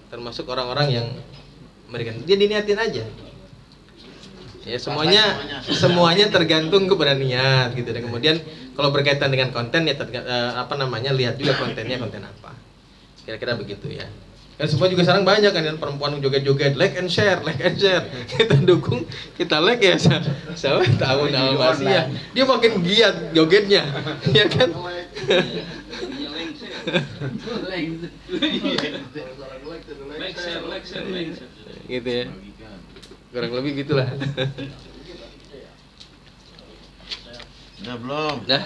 termasuk orang-orang yang memberikan. Dia diniatin aja. Ya semuanya tergantung kepada niat gitu. Dan kemudian kalau berkaitan dengan konten ya lihat juga kontennya konten apa. Kira-kira begitu ya. Dan semua juga sekarang banyak kan perempuan joget-joget, like and share. Kita dukung, kita like ya. Sama tahun Almasiyah. Dia makin giat jogetnya. Ya kan? Gitu ya. Kurang lebih gitulah. Udah belum? Nah.